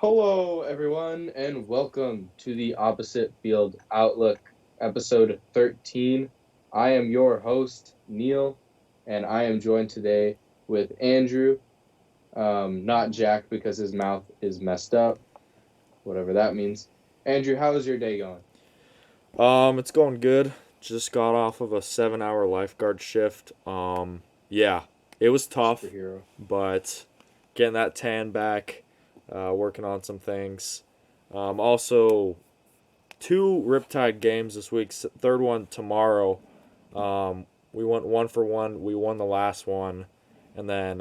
Hello, everyone, and welcome to the Opposite Field Outlook, episode 13. I am your host, Neal, and I am joined today with Andrew, not Jack because his mouth is messed up, whatever that means. Andrew, how is your day going? It's going good. Just got off of a 7-hour lifeguard shift. Yeah, it was tough, Superhero. but getting that tan back, working on some things. Also, two Riptide games this week. Third one tomorrow. We went 1-for-1. We won the last one, and then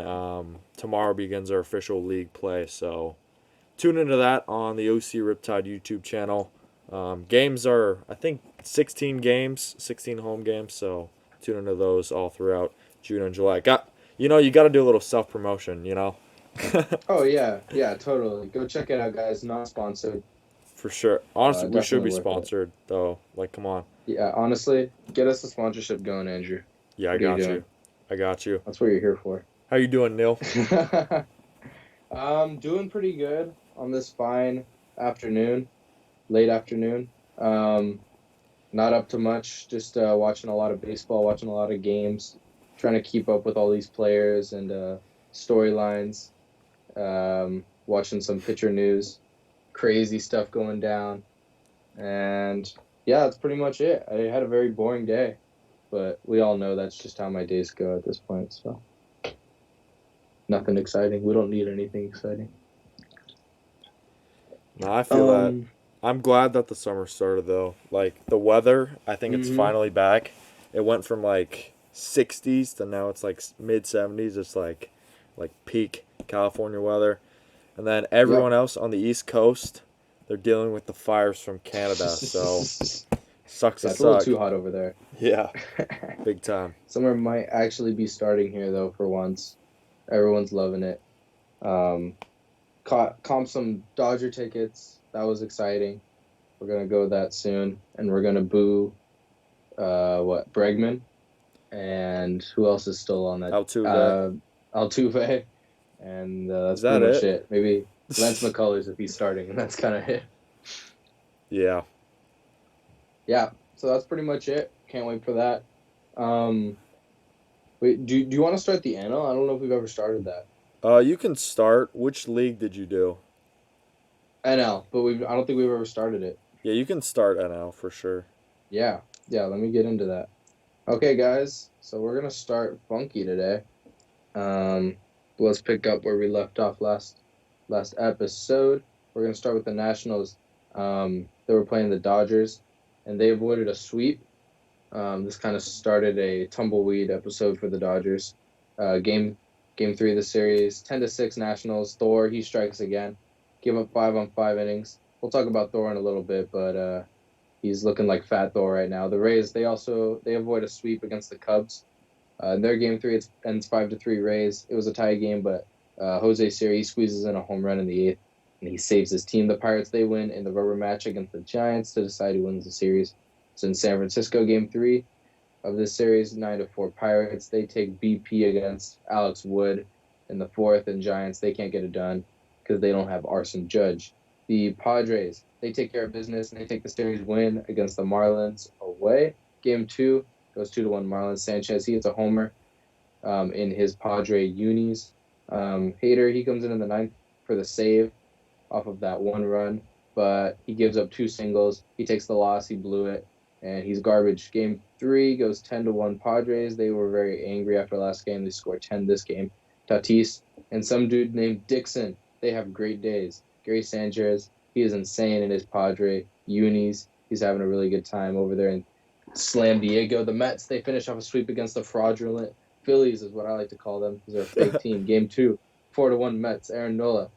tomorrow begins our official league play. So tune into that on the OC Riptide YouTube channel. Games are, I think, 16 games, 16 home games. So tune into those all throughout June and July. You got to do a little self promotion. Oh, yeah, totally. Go check it out, guys. Not sponsored. For sure. Honestly, we should Definitely be worth it. sponsored though. Like, come on. Yeah, honestly, get us the sponsorship going, Andrew. Yeah, I What are you got doing? you. I got you. That's what you're here for. How you doing, Neil? Doing pretty good on this fine afternoon, late afternoon. Not up to much, just watching a lot of baseball, watching a lot of games, trying to keep up with all these players and storylines, watching some pitcher news, crazy stuff going down. And yeah, that's pretty much it. I had a very boring day, but we all know that's just how my days go at this point, so nothing exciting. We don't need anything exciting. No, I feel that. Um, I'm glad that the summer started though. Like the weather, I think it's mhm. finally back. It went from like 60s to now it's like mid 70s. It's like peak California weather. And then Yep. everyone else on the East Coast, they're dealing with the fires from Canada. So sucks to Yeah, it's a little too suck. hot over there. Yeah, big time. Summer might actually be starting here though for once. Everyone's loving it. Um, comp some Dodger tickets. That was exciting. We're gonna go that soon, and we're gonna boo Bregman, and who else is still on that? Altuve. Altuve, and Is that's pretty that much it? it. Maybe Lance McCullers if he's starting, and that's kind of it. Yeah. Yeah, so that's pretty much it. Can't wait for that. Um, Wait, do you want to start the NL? I don't know if we've ever started that. You can start. Which league did you do? NL, but I don't think we've ever started it. Yeah, you can start NL for sure. Yeah, yeah. Let me get into that. Okay, guys. So we're gonna start funky today. Um, let's pick up where we left off last episode. We're gonna start with the Nationals. They were playing the Dodgers, and they avoided a sweep. This kind of started a tumbleweed episode for the Dodgers. Game three of the series, 10-6 Nationals. Thor, he strikes again. Give up 5 on 5 innings. We'll talk about Thor in a little bit, but he's looking like Fat Thor right now. The Rays, they avoid a sweep against the Cubs. In their game three, it ends 5-3 Rays. It was a tie game, but Jose Siri squeezes in a home run in the eighth, and he saves his team. The Pirates, they win in the rubber match against the Giants to decide who wins the series. It's in San Francisco, game three of this series, 9-4 Pirates. They take BP against Alex Wood in the fourth, and Giants, they can't get it done because they don't have Arson Judge. The Padres, they take care of business, and they take the series win against the Marlins away. Game two goes 2-1 Marlins. Sanchez, he hits a homer in his Padre unis. Hader, he comes in the ninth for the save off of that one run, but he gives up two singles. He takes the loss. He blew it, and he's garbage. Game three goes 10-1 Padres. They were very angry after last game. They scored 10 this game. Tatis and some dude named Dixon, they have great days. Gary Sanchez, he is insane in his Padre unis. He's having a really good time over there in Slam Diego. The Mets, they finish off a sweep against the fraudulent Phillies, is what I like to call them, because they're a fake team. Game two, 4-1 Mets. Aaron Nola,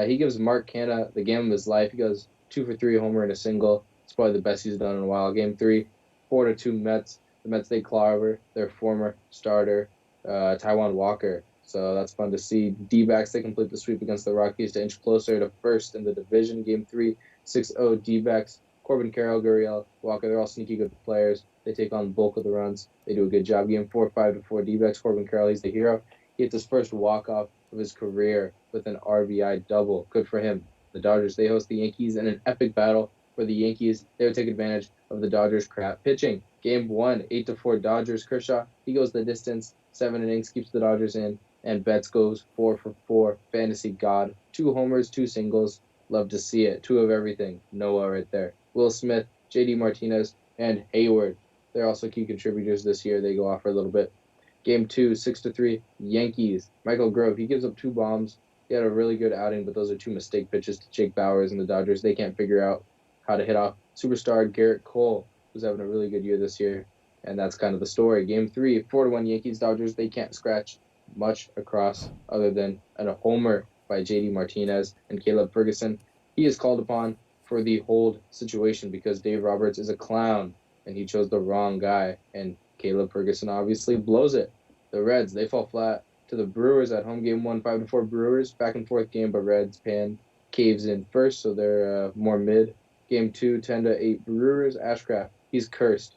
he gives Mark Canha the game of his life. He goes 2 for 3, homer and a single. It's probably the best he's done in a while. Game three, 4-2 Mets. The Mets, they claw over their former starter, Taiwan Walker. So that's fun to see. D-backs, they complete the sweep against the Rockies to inch closer to first in the division. Game three, 6-0 D-backs. Corbin Carroll, Gurriel, Walker, they're all sneaky good players. They take on the bulk of the runs. They do a good job. Game four, 5-4 D-backs. Corbin Carroll, he's the hero. He hits his first walk-off of his career with an RBI double. Good for him. The Dodgers, they host the Yankees in an epic battle where the Yankees, they would take advantage of the Dodgers' crap pitching. Game 1, 8-4 Dodgers. Kershaw, he goes the distance, 7 innings, keeps the Dodgers in, and Betts goes 4 for 4. Fantasy God. 2 homers, 2 singles. Love to see it. 2 of everything. Noah right there. Will Smith, JD Martinez, and Hayward. They're also key contributors this year. They go off for a little bit. Game 2, 6-3 Yankees. Michael Grove, he gives up 2 bombs. He had a really good outing, but those are 2 mistake pitches to Jake Bauers and the Dodgers. They can't figure out how to hit off superstar Garrett Cole, who's having a really good year this year. And that's kind of the story. Game 3, 4-1 Yankees. Dodgers, they can't scratch much across other than a homer by JD Martinez and Caleb Ferguson. He is called upon for the hold situation because Dave Roberts is a clown and he chose the wrong guy. And Caleb Ferguson obviously blows it. The Reds, they fall flat to the Brewers at home. Game 1, 5-4 Brewers. Back and forth game, but Reds pan caves in first, so they're more mid. Game 2, 10-8 Brewers. Ashcraft, he's cursed.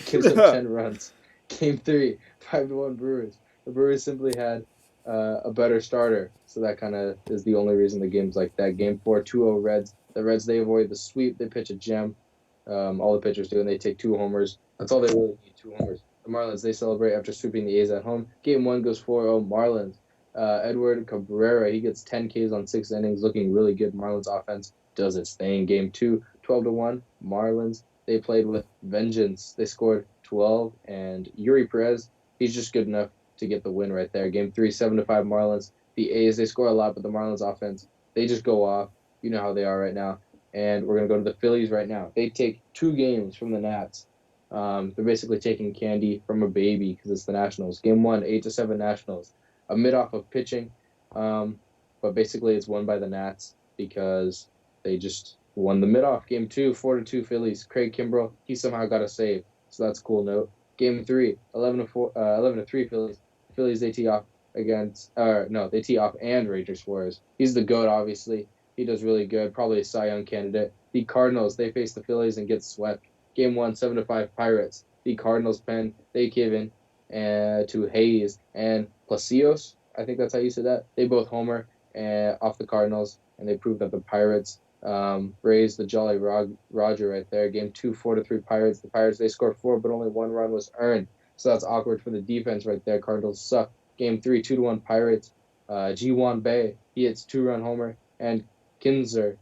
Gives up 10 runs. Game 3, 5-1 Brewers. The Brewers simply had a better starter, so that kind of is the only reason the game's like that. Game 4, 2-0 Reds. The Reds, they avoid the sweep. They pitch a gem. All the pitchers do, and they take 2 homers. That's all they really need, 2 homers. The Marlins, they celebrate after sweeping the A's at home. Game 1 goes 4-0 Marlins. Edward Cabrera, he gets 10 Ks on 6 innings, looking really good. Marlins offense does its thing. Game 2, 12-1 Marlins. They played with vengeance. They scored 12, and Yuri Perez, he's just good enough to get the win right there. Game 3, 7-5 Marlins. The A's, they score a lot, but the Marlins offense, they just go off. You know how they are right now. And we're going to go to the Phillies right now. They take 2 games from the Nats. They're basically taking candy from a baby because it's the Nationals. Game 1, 8-7 Nationals. A mid-off of pitching, but basically it's won by the Nats because they just won the mid-off. Game 2, 4-2 Phillies. Craig Kimbrell, he somehow got a save, so that's a cool note. Game 3, 11-3 Phillies. The Phillies, they tee off they tee off and Ranger Suarez. He's the GOAT, obviously. He does really good, probably a Cy Young candidate. The Cardinals, they face the Phillies and get swept. Game 1, 7-5 Pirates. The Cardinals pen, they give in to Hayes and Placios. I think that's how you say that. They both homer off the Cardinals, and they prove that the Pirates raised the Jolly Roger right there. Game 2, 4-3 Pirates. The Pirates, they scored 4, but only 1 run was earned. So that's awkward for the defense right there. Cardinals suck. Game 3, 2-1 Pirates. Ji-Wan Bae, he hits 2-run homer. And Kinzer,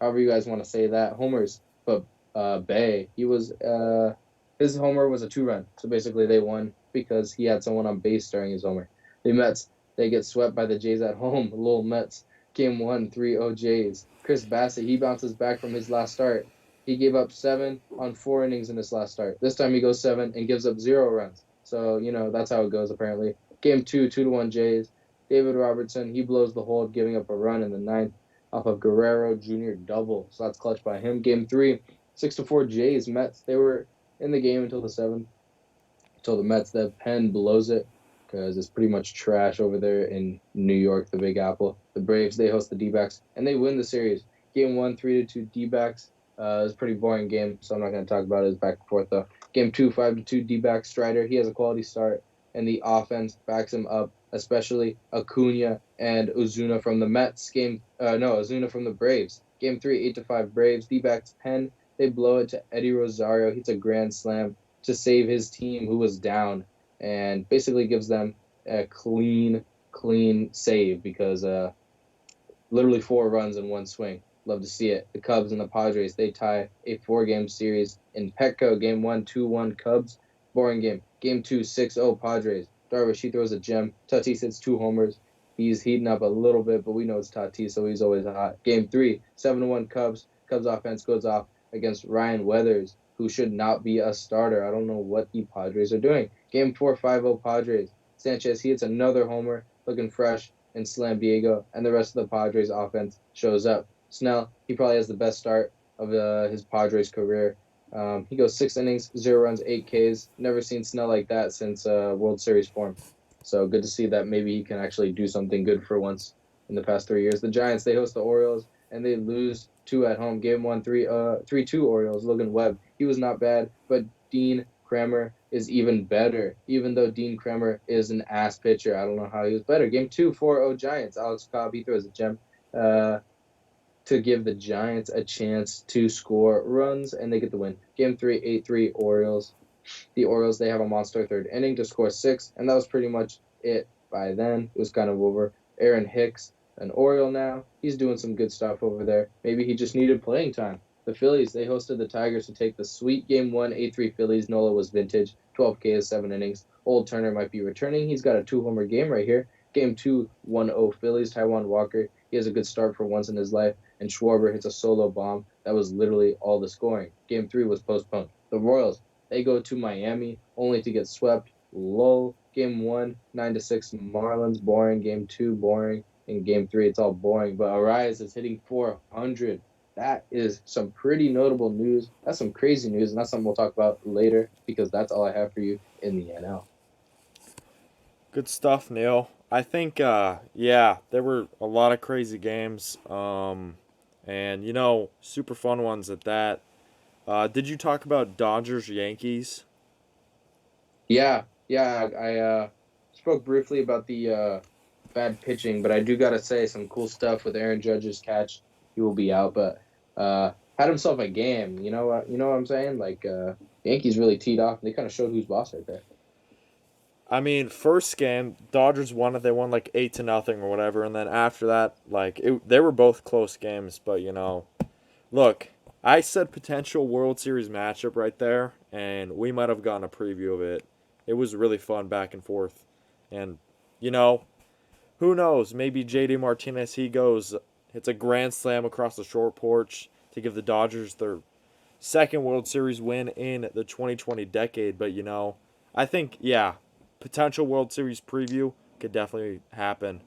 however you guys want to say that, homers. But Bay, his homer was a 2-run. So basically they won because he had someone on base during his homer. The Mets, they get swept by the Jays at home. Little Mets. Game 1, 3-0 Jays. Chris Bassett, he bounces back from his last start. He gave up 7 on 4 innings in his last start. This time he goes 7 and gives up 0 runs. So, that's how it goes apparently. Game 2, 2-1 Jays. David Robertson, he blows the hold, giving up a run in the 9th off of Guerrero Jr. double. So that's clutch by him. Game 3, 6-4 Jays. Mets, they were in the game until the 7th. Until the Mets, the pen blows it because it's pretty much trash over there in New York, the Big Apple. The Braves, they host the D-backs, and they win the series. Game 1, 3-2 D-backs. It was a pretty boring game, so I'm not going to talk about it. It's back and forth, though. Game 2, 5-2 D-backs. Strider, he has a quality start, and the offense backs him up, especially Acuna and Ozuna from the Mets. Ozuna from the Braves. Game 3, 8-5 Braves. D-backs pen, they blow it to Eddie Rosario. Hits a grand slam to save his team who was down and basically gives them a clean save because literally 4 runs in 1 swing. Love to see it. The Cubs and the Padres, they tie a 4-game series in Petco. Game 1, 2-1 Cubs. Boring game. Game 2, 6-0 Padres. Darvish, he throws a gem. Tatis hits 2 homers. He's heating up a little bit, but we know it's Tatis, so he's always hot. Game 3, 7-1 Cubs. Cubs offense goes off against Ryan Weathers, who should not be a starter. I don't know what the Padres are doing. Game 4, 5-0 Padres. Sanchez, he hits another homer, looking fresh in Slam Diego, and the rest of the Padres offense shows up. Snell, he probably has the best start of his Padres career. He goes 6 innings, 0 runs, 8 Ks. Never seen Snell like that since World Series form. So good to see that maybe he can actually do something good for once in the past 3 years. The Giants, they host the Orioles, and they lose 2 at home. Game 1, 3-2 Orioles. Logan Webb, he was not bad, but Dean Kremer is even better, even though Dean Kremer is an ass pitcher. I don't know how he was better. Game 2, 4-0 Giants. Alex Cobb, he throws a gem. uh, to give the Giants a chance to score runs, and they get the win. Game 3, 8-3 Orioles. The Orioles, they have a monster third inning to score six, and that was pretty much it by then. It was kind of over. Aaron Hicks, an Oriole now, he's doing some good stuff over there. Maybe he just needed playing time. The Phillies, they hosted the Tigers to take the sweet game one, 8-3 Phillies. Nola was vintage, 12 Ks, 7 innings. Old Turner might be returning. He's got a two-homer game right here. Game 2, 1-0 Phillies. Taijuan Walker, he has a good start for once in his life, and Schwarber hits a solo bomb. That was literally all the scoring. Game 3 was postponed. The Royals, they go to Miami only to get swept. Lull. Game 1, 9-6 Marlins, boring. Game 2, boring. In Game 3, it's all boring. But Arias is hitting 400. That is some pretty notable news. That's some crazy news, and that's something we'll talk about later because that's all I have for you in the NL. Good stuff, Neil. I think, yeah, there were a lot of crazy games, and super fun ones at that. Did you talk about Dodgers Yankees? Yeah. I spoke briefly about the bad pitching, but I do gotta say some cool stuff with Aaron Judge's catch. He will be out, but had himself a game. You know what I'm saying? Like Yankees really teed off. They kind of showed who's boss right there. I mean, first game, Dodgers won it. They won like 8-0 or whatever, and then after that, they were both close games. But look, I said potential World Series matchup right there, and we might have gotten a preview of it. It was really fun back and forth, and you know, who knows? Maybe JD Martinez he goes hits a grand slam across the short porch to give the Dodgers their second World Series win in the 2020 decade. But I think yeah, potential World Series preview could definitely happen.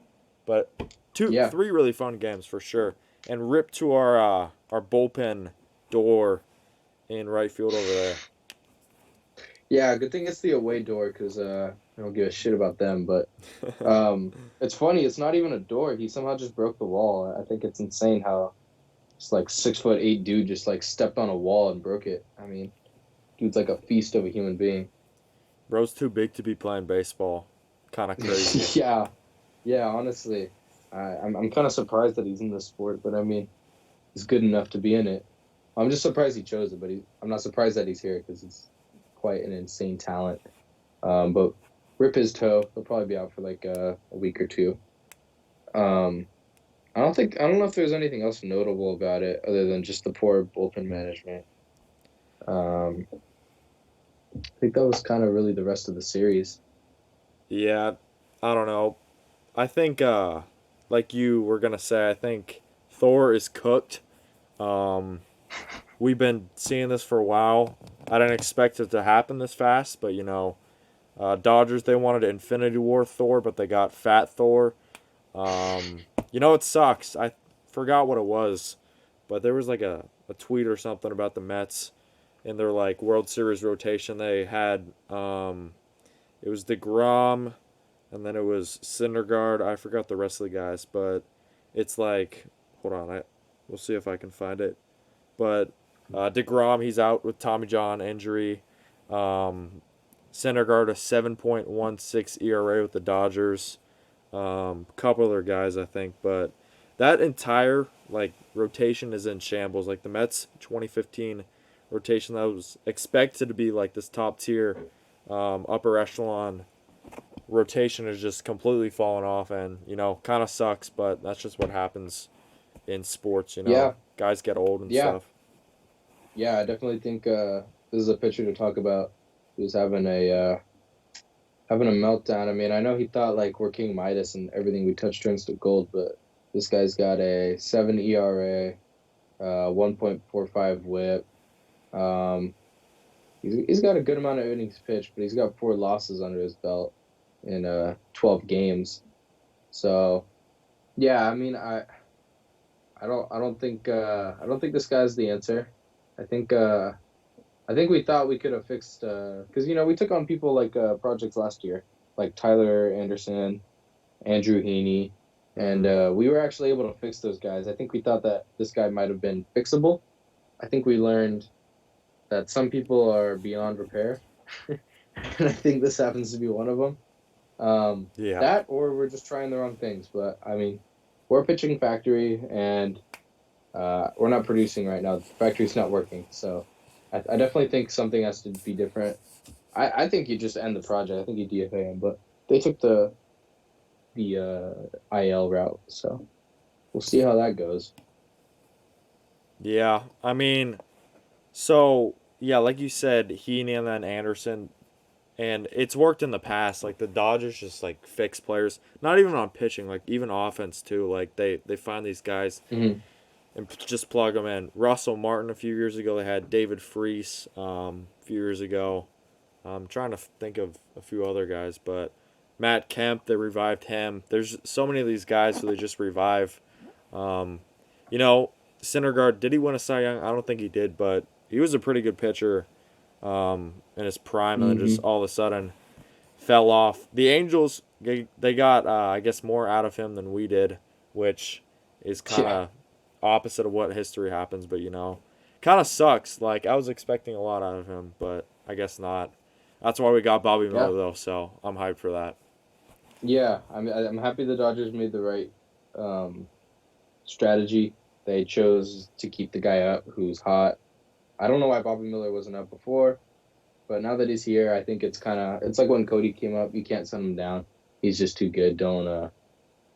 But Yeah, three really fun games for sure. And rip to our bullpen door in right field over there. yeah. Good thing it's the away door because I don't give a shit about them. But it's funny. It's not even a door. He somehow just broke the wall. I think it's insane how it's like 6'8" dude just like stepped on a wall and broke it. I mean, dude's like a feast of a human being. Bro's too big to be playing baseball. Kind of crazy. Yeah, yeah. Honestly, I'm kind of surprised that he's in the sport, but I mean, he's good enough to be in it. I'm just surprised he chose it, but I'm not surprised that he's here because he's quite an insane talent. But rip his toe. He'll probably be out for like a week or two. Um, I don't know if there's anything else notable about it other than just the poor bullpen management. Um, I think that was kind of really the rest of the series. Yeah, I don't know. I think, like you were gonna say, I think Thor is cooked. Um, we've been seeing this for a while. I didn't expect it to happen this fast, but Dodgers they wanted Infinity War Thor, but they got Fat Thor. It sucks. I forgot what it was, but there was like a tweet or something about the Mets in their like World Series rotation. They had it was DeGrom, and then it was Syndergaard. I forgot the rest of the guys, but it's like hold on, we'll see if I can find it. But DeGrom he's out with Tommy John injury. Syndergaard a 7.16 ERA with the Dodgers. Couple other guys I think, but that entire like rotation is in shambles. Like the Mets 2015 rotation that was expected to be like this top tier, upper echelon rotation is just completely fallen off, and kind of sucks, but that's just what happens in sports. Yeah, Guys get old and yeah, stuff. yeah. I definitely think this is a pitcher to talk about who's having a meltdown. I mean, I know he thought like we're King Midas and everything we touch turns to gold, but this guy's got a 7 ERA, 1.45 WHIP. Um, he's got a good amount of innings pitched, but he's got 4 losses under his belt in 12 games. So yeah, I mean, I don't think this guy's the answer. I think uh, I think we thought we could have fixed because we took on people like projects last year, like Tyler Anderson, Andrew Heaney, and Mm-hmm. we were actually able to fix those guys. I think we thought that this guy might have been fixable. I think we learned that some people are beyond repair, and I think this happens to be one of them. Yeah. That or we're just trying the wrong things. But I mean, we're a pitching factory, and we're not producing right now. The factory's not working, so I definitely think something has to be different. I think you just end the project. I think you DFA him, but they took the IL route, so we'll see how that goes. Yeah, I mean, so yeah, like you said, Heaney and then Anderson, and it's worked in the past. Like the Dodgers just like fix players, not even on pitching, like even offense too. Like they find these guys Hmm. and just plug them in. Russell Martin a few years ago, they had David Freese a few years ago. I'm trying to think of a few other guys, but Matt Kemp, they revived him. There's so many of these guys who they just revive. Um, you know, Syndergaard, did he win a Cy Young? I don't think he did, but he was a pretty good pitcher in his prime, and then just Hmm. all of a sudden fell off. The Angels, they got, I guess, more out of him than we did, which is kind Yeah, of opposite of what history happens, but kind of sucks. Like, I was expecting a lot out of him, but I guess not. That's why we got Bobby yeah, Miller, though, so I'm hyped for that. yeah. I'm happy the Dodgers made the right um, strategy. They chose to keep the guy up who's hot. I don't know why Bobby Miller wasn't up before, but now that he's here, I think it's like when Cody came up. You can't send him down. He's just too good. Don't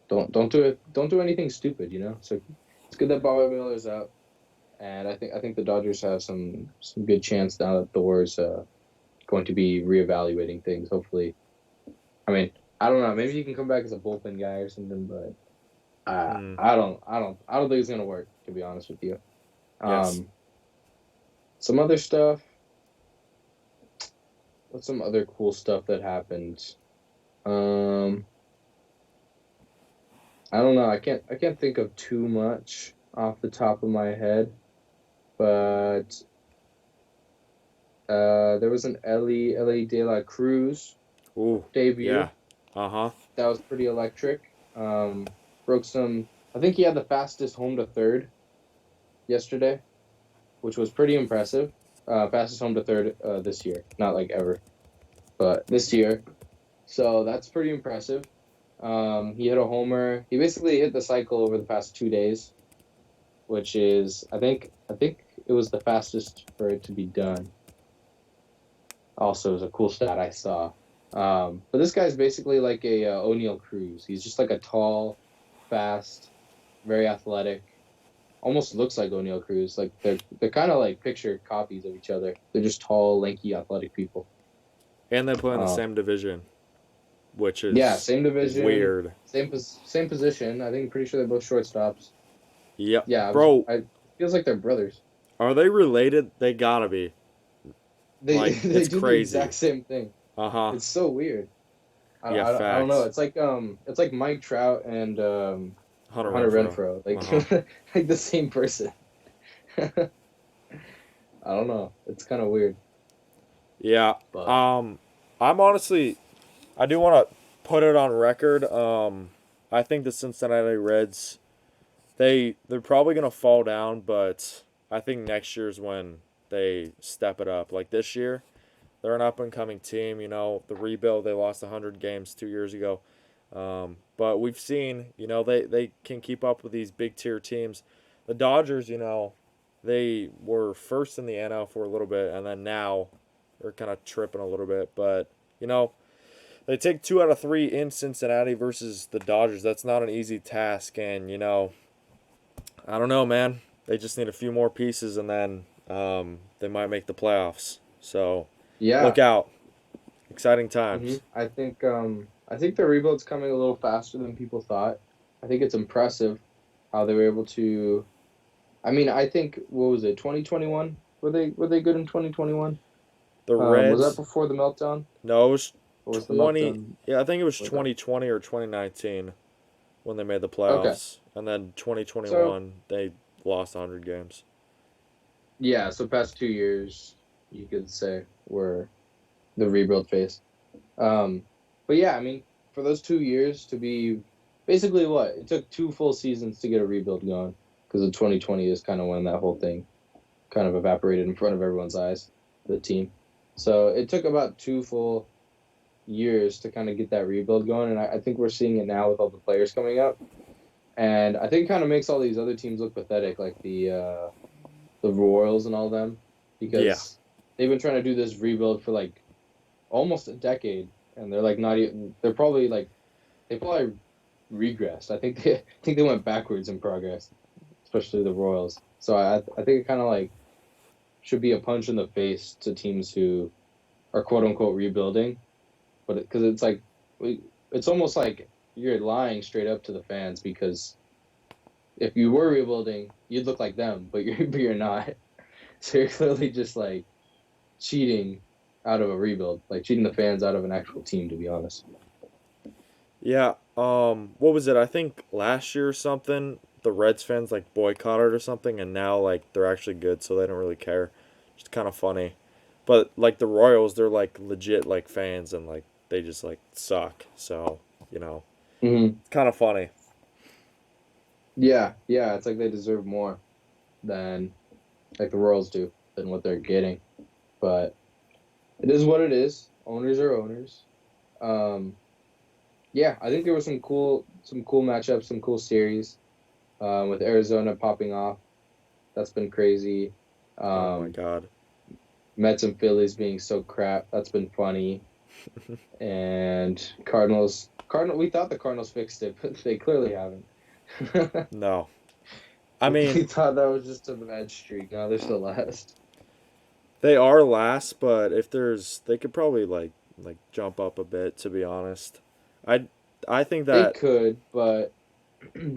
do it. Don't do anything stupid. So it's good that Bobby Miller's up, and I think the Dodgers have some good chance now that Thor's going to be reevaluating things. Hopefully, I mean, I don't know. Maybe he can come back as a bullpen guy or something, but Hmm. I don't think it's gonna work. To be honest with you, Yes. um, some other stuff. What's some other cool stuff that happened? Um, I don't know. I can't think of too much off the top of my head, but there was an Elly De La Cruz Ooh. debut Yeah. Uh huh. that was pretty electric. Broke some. I think he had the fastest home to third yesterday, which was pretty impressive. Fastest home to third this year, not like ever, but this year. So that's pretty impressive. He hit a homer. He basically hit the cycle over the past 2 days, which is I think it was the fastest for it to be done. Also, is a cool stat I saw. But this guy's basically like a O'Neal Cruz. He's just like a tall, fast, very athletic. Almost looks like O'Neal Cruz. Like they're kind of like picture copies of each other. They're just tall, lanky, athletic people. And they play in the Uh, same division, which yeah, is same division, weird. same position. I think pretty sure they're both shortstops. Yep. Yeah, Bro, it feels like they're brothers. are they related? They gotta be. They Like, they it's do the crazy. exact same thing. Uh huh. It's so weird. Yeah, I don't know. facts. It's like Mike Trout and Hunter Hunter Renfro. Renfro, Uh huh. like the same person. I don't know. It's kind of weird, Yeah. but Um, I'm honestly, I do want to put it on record. I think the Cincinnati Reds, they're probably gonna fall down, but I think next year's when they step it up. Like this year, they're an up and coming team. The rebuild, they lost 100 games 2 years ago. But we've seen, they can keep up with these big tier teams. The Dodgers, they were first in the NL for a little bit, and then now they're kind of tripping a little bit. But, you know, they take 2 out of 3 in Cincinnati versus the Dodgers. That's not an easy task. And, I don't know, man. They just need a few more pieces, and then they might make the playoffs. So yeah. look out. Exciting Hmm. times. I think the rebuild's coming a little faster than people thought. I think it's impressive how they were able to. I mean, I think what was it, 2021? Were they good in 2021? The Was that Reds, before the meltdown, no, it was or was the 20. meltdown Yeah, I think it was before that? 2020 or 2019 when they made the Okay, playoffs, and then so 2021 they lost 100 games. yeah, so past 2 years you could say were the rebuild phase. Um, but yeah, I mean, for those 2 years to be basically what it took 2 full seasons to get a rebuild going because of 2020 is kind of when that whole thing kind of evaporated in front of everyone's eyes, the team. So it took about 2 full years to kind of get that rebuild going, and I think we're seeing it now with all the players coming up. And I think it kind of makes all these other teams look pathetic, like the Royals and all them, Yeah. because they've been trying to do this rebuild for like almost a decade, and they're like not even. They're probably like they probably regressed. I think they went backwards in progress, especially the Royals. So I think it kind of like should be a punch in the face to teams who are quote unquote rebuilding, but because it's like it's almost like you're lying straight up to the fans because if you were rebuilding, you'd look like them, but you're not. So you're clearly just like cheating out of a rebuild, like cheating the fans out of an actual team, to be honest. Yeah. What was it? I think last year or something, the Reds fans like boycotted or something, and now like they're actually good, so they don't really care. It's kind of funny. But like the Royals, they're like legit like fans, and like they just like suck. So Hmm. it's kind of funny. Yeah, yeah, it's like they deserve more than like the Royals do than what they're getting. But it is what it is. Owners are owners. Um, yeah, I think there were some cool matchups, some cool series. With Arizona popping off, that's been crazy. Oh my Um, god. Mets and Phillies being so crap, that's been funny. And Cardinal, we thought the Cardinals fixed it, but they clearly haven't. No. I we, mean, we thought that was just a bad streak. Now they're still last. they are last, but if there's they could probably like jump up a bit to be honest. I I think They that could, but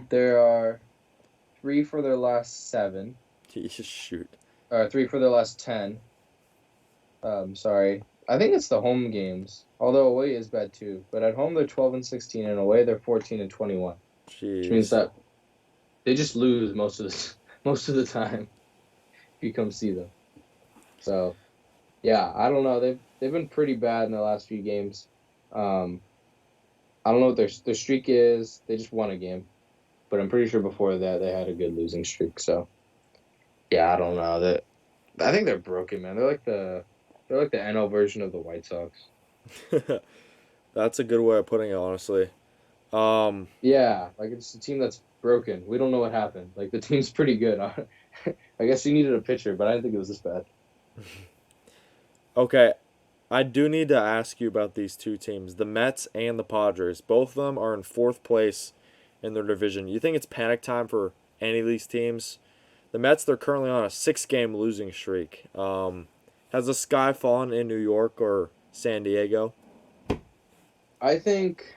there are three for their last seven, shoot. or three for their last 10. Sorry. I think it's the home games, although away is bad too. But at home they're 12 and 16, and away they're 14 and 21, which means Jeez. that they just lose most of the time if you come see them. So yeah, I don't know. They've been pretty bad in the last few games. Um, I don't know what their streak is. They just won a game, but I'm pretty sure before that they had a good losing streak. So yeah, I don't know. That I think they're broken, man. They're like the NL version of the White Sox. That's a good way of putting it, honestly. Um, Yeah, like it's a team that's broken. We don't know what happened. Like the team's pretty good. I guess you needed a pitcher, but I didn't think it was this bad. okay, I do need to ask you about these two teams, the Mets and the Padres. Both of them are in fourth place in their division. You think it's panic time for any of these teams? The Mets, they're currently on a six-game losing streak. Has the sky fallen in New York or San Diego? I think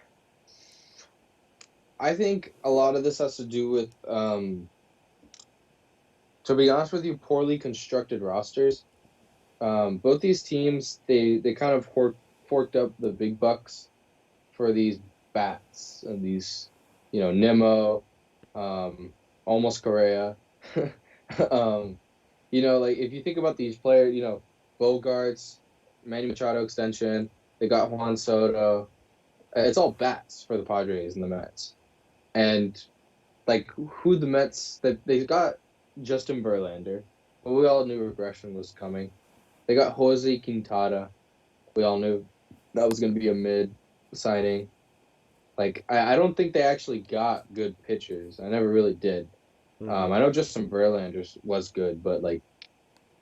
I think a lot of this has to do with to be honest with you, poorly constructed rosters. Both these teams they kind of forked up the big bucks for these bats and these, Nemo, almost Correa. um, like if you think about these players, Bogarts, Manny Machado extension, they got Juan Soto. It's all bats for the Padres and the Mets. And like who the Mets that they got Justin Verlander, but we all knew regression was coming. They got Jose Quintana. We all knew that was going to be a mid signing. Like I don't think they actually got good pitchers. I never really did. Mm-hmm. I know Justin Verlander was good, but like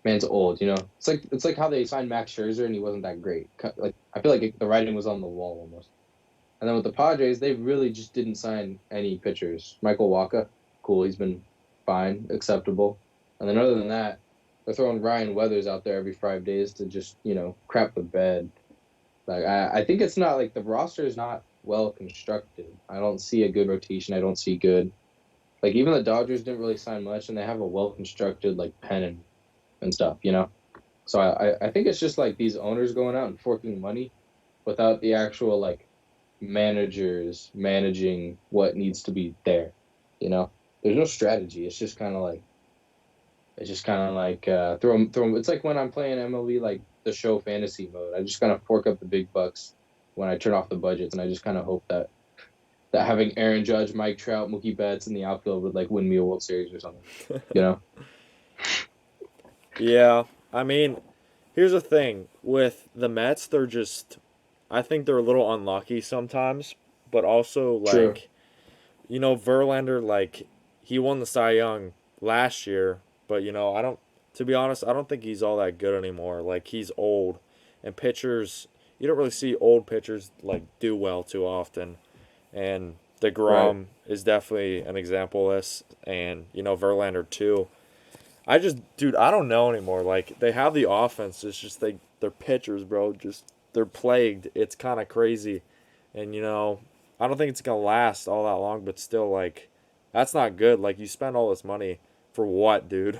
man's old. It's like how they signed Max Scherzer and he wasn't that great. Like I feel like the writing was on the wall almost. And then with the Padres, they really just didn't sign any pitchers. Michael Wacha, cool, he's been fine, acceptable. And then other than that, they're throwing Ryan Weathers out there every 5 days to just crap the bed. Like I think it's not like the roster is not well constructed. I don't see a good rotation. I don't see good like even the Dodgers didn't really sign much, and they have a well constructed like pen and stuff. So I think it's just like these owners going out and forking money without the actual like managers managing what needs to be there. You know, there's no strategy. It's just kind of like throw 'em, throw 'em. It's like when I'm playing MLB like the show fantasy mode. I just kind of fork up the big bucks when I turn off the budgets, and I just kind of hope that having Aaron Judge, Mike Trout, Mookie Betts in the outfield would like win me a World Series or something. You know? Yeah, I mean, here's the thing with the Mets, they're just I think they're a little unlucky sometimes, but also True. like Verlander, like, he won the Cy Young last year, but to be honest, I don't think he's all that good anymore. Like, he's old, and pitchers, you don't really see old pitchers like do well too often. And Right. DeGrom is definitely an example of this, and Verlander too. Dude, I don't know anymore. Like, they have the offense, it's just they're pitchers, bro. Just they're plagued. It's kind of crazy, and I don't think it's gonna last all that long. But still, like, that's not good. Like, you spend all this money for what, dude?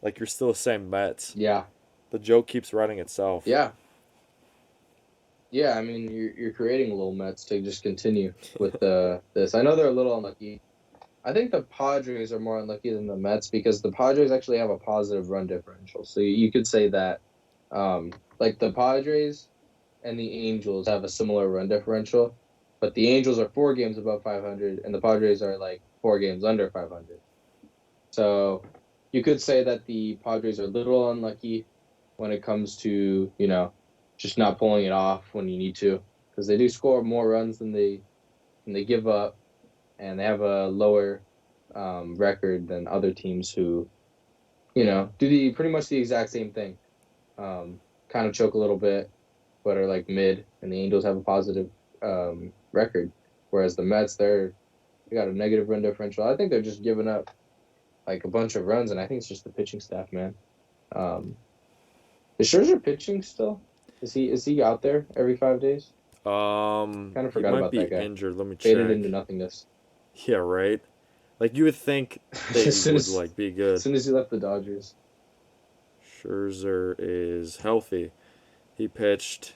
Like, you're still the same Mets. Yeah. The joke keeps writing itself. Yeah. Yeah. I mean, you're creating little Mets to just continue with this. I know they're a little unlucky. I think the Padres are more unlucky than the Mets because the Padres actually have a positive run differential. So you could say that, like the Padres and the Angels have a similar run differential, but the Angels are 4 games above 500, and the Padres are like 4 games under 500. So you could say that the Padres are a little unlucky when it comes to just not pulling it off when you need to, because they do score more runs than they give up, and they have a lower record than other teams who do the pretty much the exact same thing. Kind of choke a little bit, but are like mid, and the Angels have a positive record, whereas the Mets they got a negative run differential. I think they're just giving up like a bunch of runs, and I think it's just the pitching staff, man. Um, is Scherzer pitching still? Is he out there every 5 days? Kind of He forgot might about be that guy. injured. Let me Faded into check. nothingness Yeah, right. Like, you would think they as soon would as like be as good. soon as he left the Dodgers. Scherzer is healthy. He pitched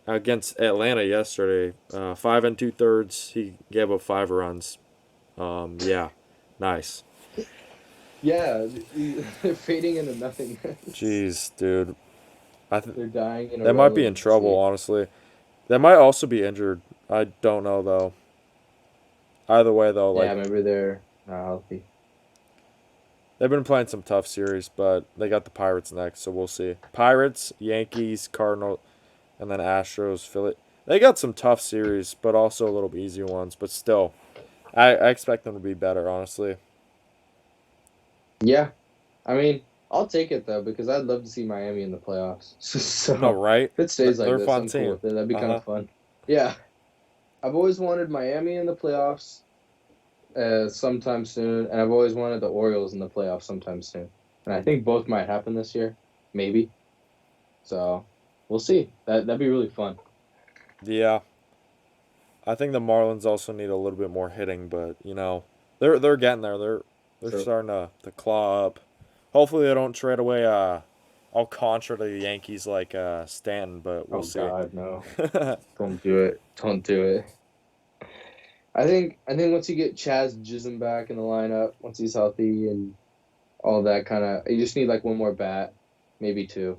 against Atlanta yesterday. 5 2/3. He gave up 5 runs. Yeah, nice. Yeah, they're fading into nothingness. Jeez, dude. They're dying in They might be in trouble, irrelevancy. honestly. They might also be injured. I don't know though. Either way, though, like, Yeah, maybe they're not healthy. they've been playing some tough series, but they got the Pirates next, so we'll see. Pirates, Yankees, Cardinal, and then Astros, Philly. They got some tough series, but also a little bit easier ones. But still, I expect them to be better, honestly. Yeah, I mean, I'll take it though because I'd love to see Miami in the playoffs. No, So right? if it stays like They're a this, fun I'm cool team. with it. That'd be Uh kind huh. of fun. Yeah, I've always wanted Miami in the playoffs sometime soon, and I've always wanted the Orioles in the playoffs sometime soon. And I think both might happen this year, maybe. So we'll see. That'd be really fun. Yeah, I think the Marlins also need a little bit more hitting, but they're getting there. They're True. starting to claw up. Hopefully, they don't trade away Alcantara to the Yankees like Stanton, but we'll Oh see. God, no! Don't do it. Don't do it. I think once you get Chaz Chisholm back in the lineup, once he's healthy and all that kind of, you just need like one more bat, maybe two.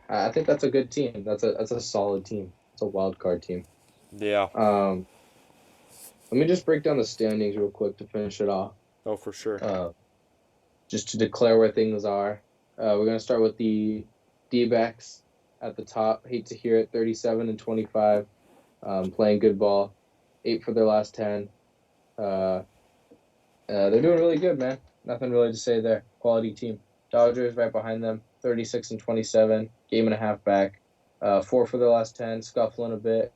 I think that's a good team. That's a solid team. It's a wild card team. Yeah. Um, Let me just break down the standings real quick to finish it off. Oh, for sure. Uh, just to declare where things are. We're gonna start with the D-backs at the top. Hate to hear it, 37-25, playing good ball, 8 for their last 10. Uh, they're doing really good, man. Nothing really to say there. Quality team. Dodgers right behind them, 36-27, game and a half back. 4 for their last 10, scuffling a bit.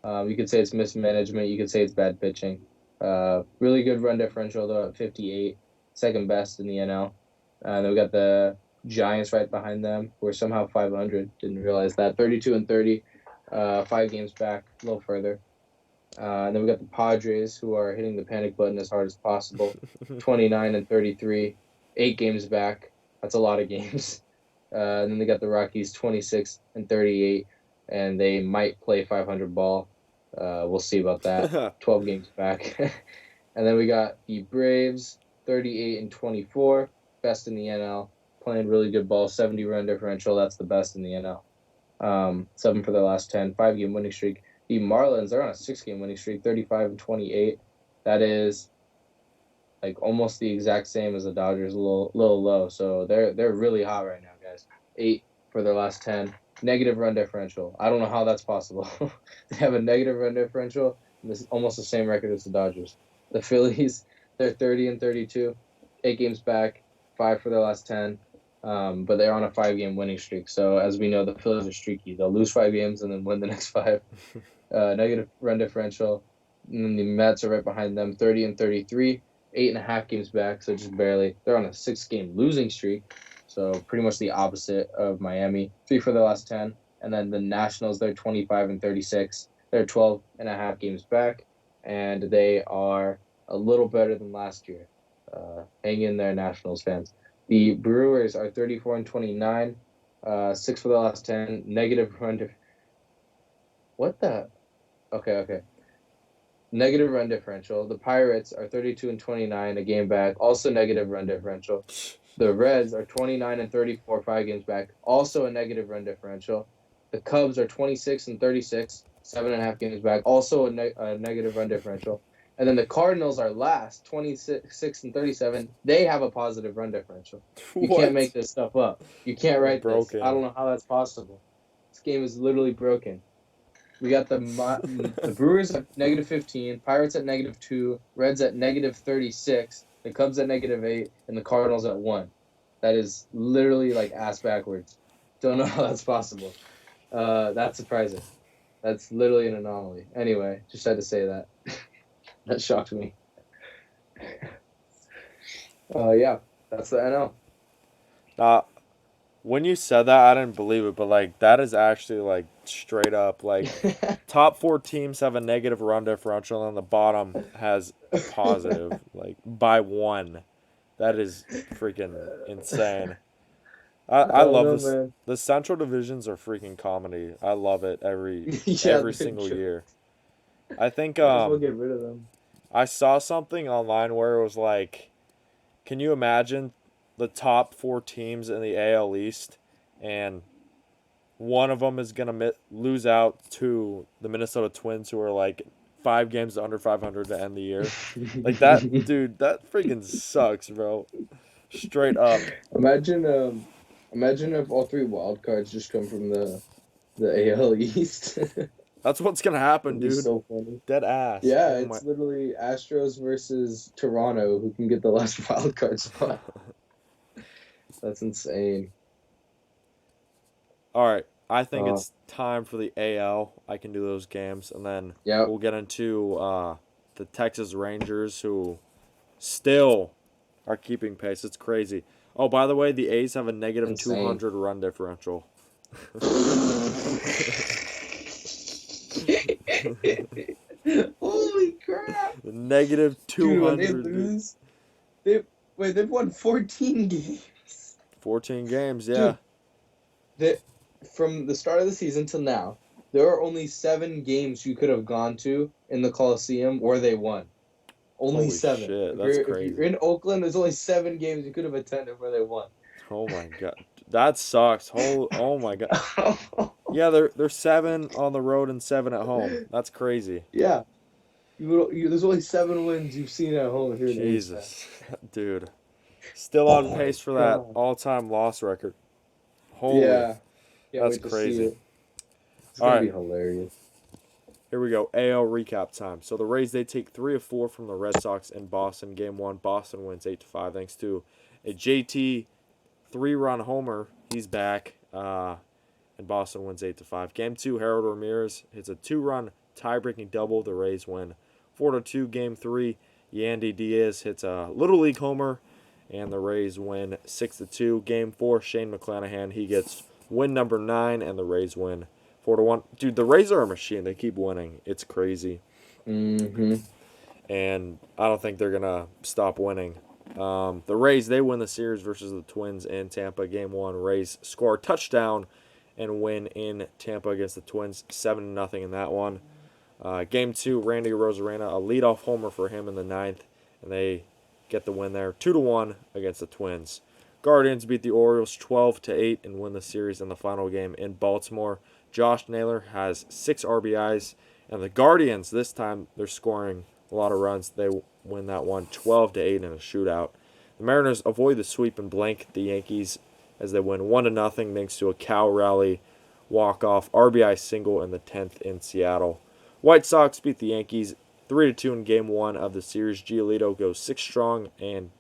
You could say it's mismanagement. You could say it's bad pitching. Really good run differential though at 58, second best in the NL. Then we got the Giants right behind them, who are somehow 500. Didn't realize that. 32-30, 5 games back, a little further. And then we got the Padres, who are hitting the panic button as hard as possible. 29-33, 8 games back. That's a lot of games. And then they got the Rockies, 26-38, and they might play 500 ball. We'll see about that. 12 games back. And then we got the Braves, 38-24, best in the NL, playing really good ball, 70 run differential. That's the best in the NL. 7 for their last 10, 5-game winning streak. The Marlins are on a 6-game winning streak, 35-28. That is like almost the exact same as the Dodgers, a little low. So they're really hot right now, guys. 8 for their last 10. Negative run differential. I don't know how that's possible. They have a negative run differential, and this is almost the same record as the Dodgers. The Phillies, they're 30-32, 8 games back, 5 for their last 10. But they're on a 5-game winning streak. So as we know, the Phillies are streaky. They'll lose 5 games and then win the next 5. Negative run differential. And then the Mets are right behind them, 30-33, 8.5 games back. So just barely. They're on a 6-game losing streak. So pretty much the opposite of Miami. 3 for their last 10. And then the Nationals, they're 25-36. They're 12.5 games back. And they are a little better than last year. Hang in there, Nationals fans. The Brewers are 34-29, 6 for the last 10, negative run. What the? Okay. Negative run differential. The Pirates are 32-29, a game back, also negative run differential. The Reds are 29-34, 5 games back, also a negative run differential. The Cubs are 26-36, 7.5 games back, also a negative run differential. And then the Cardinals are last, 26-37. They have a positive run differential. You can't make this stuff up. You can't write this. I don't know how that's possible. This game is literally broken. We got the Brewers at -15, Pirates at -2, Reds at -36, the Cubs at -8, and the Cardinals at 1. That is literally like ass backwards. Don't know how that's possible. That's surprising. That's literally an anomaly. Anyway, just had to say that. That shocked me. Yeah, that's the NL. When you said that, I didn't believe it, but like that is actually like straight up like top 4 teams have a negative run differential, and the bottom has a positive like by 1. That is freaking insane. I love know, this. man. The Central Divisions are freaking comedy. I love it every single year. I think Might as well get rid of them. I saw something online where it was like, can you imagine the top 4 teams in the AL East, and one of them is gonna lose out to the Minnesota Twins, who are like 5 games under 500 to end the year. Like that, dude. That freaking sucks, bro. Straight up. Imagine if all 3 wild cards just come from the AL East. That's what's gonna happen, It'd be dude. so funny. Dead ass. Yeah, Oh it's literally Astros versus Toronto who can get the last wild card spot. That's insane. All right, I think it's time for the AL. I can do those games, and then we'll get into the Texas Rangers, who still are keeping pace. It's crazy. Oh, by the way, the A's have a negative 200 run differential. Holy crap! Negative 200. Dude, when they lose, they've won 14 games. 14 games, yeah. Dude, from the start of the season till now, there are only 7 games you could have gone to in the Coliseum where they won. Only Holy 7. Shit, that's crazy. If you're in Oakland, there's only 7 games you could have attended where they won. Oh my god, that sucks. Oh my god. Yeah, they're 7 on the road and 7 at home. That's crazy. Yeah, there's only 7 wins you've seen at home here. Jesus, dude, still on pace for that all-time loss record. Holy, that's crazy. It's gonna be hilarious. Here we go. AL recap time. So the Rays, they take 3 of 4 from the Red Sox in Boston. Game 1, Boston wins 8-5 thanks to a JT 3-run homer. He's back. And Boston wins 8-5. Game 2, Harold Ramirez hits a 2-run tie-breaking double. The Rays win 4-2. Game 3, Yandy Diaz hits a Little League homer, and the Rays win 6-2. Game 4, Shane McClanahan, he gets win number 9, and the Rays win 4-1. Dude, the Rays are a machine. They keep winning. It's crazy. Mm-hmm. And I don't think they're going to stop winning. The Rays, they win the series versus the Twins in Tampa. Game 1, Rays score a touchdown and win in Tampa against the Twins, 7-0 in that one. Game 2, Randy Arozarena, a leadoff homer for him in the 9th, and they get the win there, 2-1 against the Twins. Guardians beat the Orioles 12-8 and win the series in the final game in Baltimore. Josh Naylor has 6 RBIs, and the Guardians, this time, they're scoring a lot of runs. They win that one 12-8 in a shootout. The Mariners avoid the sweep and blank the Yankees as they win 1-0 thanks to a Cal Raleigh walk-off RBI single in the 10th in Seattle. White Sox beat the Yankees 3-2 in Game 1 of the series. Giolito goes 6 strong, and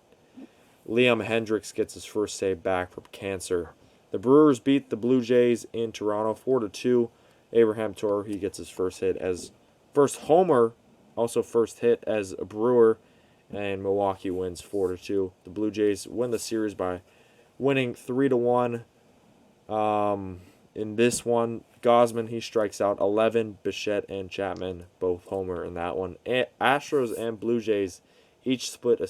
Liam Hendriks gets his first save back from cancer. The Brewers beat the Blue Jays in Toronto 4-2. Abraham Toro, he gets his first homer, also first hit as a Brewer, and Milwaukee wins 4-2. The Blue Jays win the series by winning 3-1. In this one, Gosman, he strikes out 11. Bichette and Chapman both homer in that one. Astros and Blue Jays each split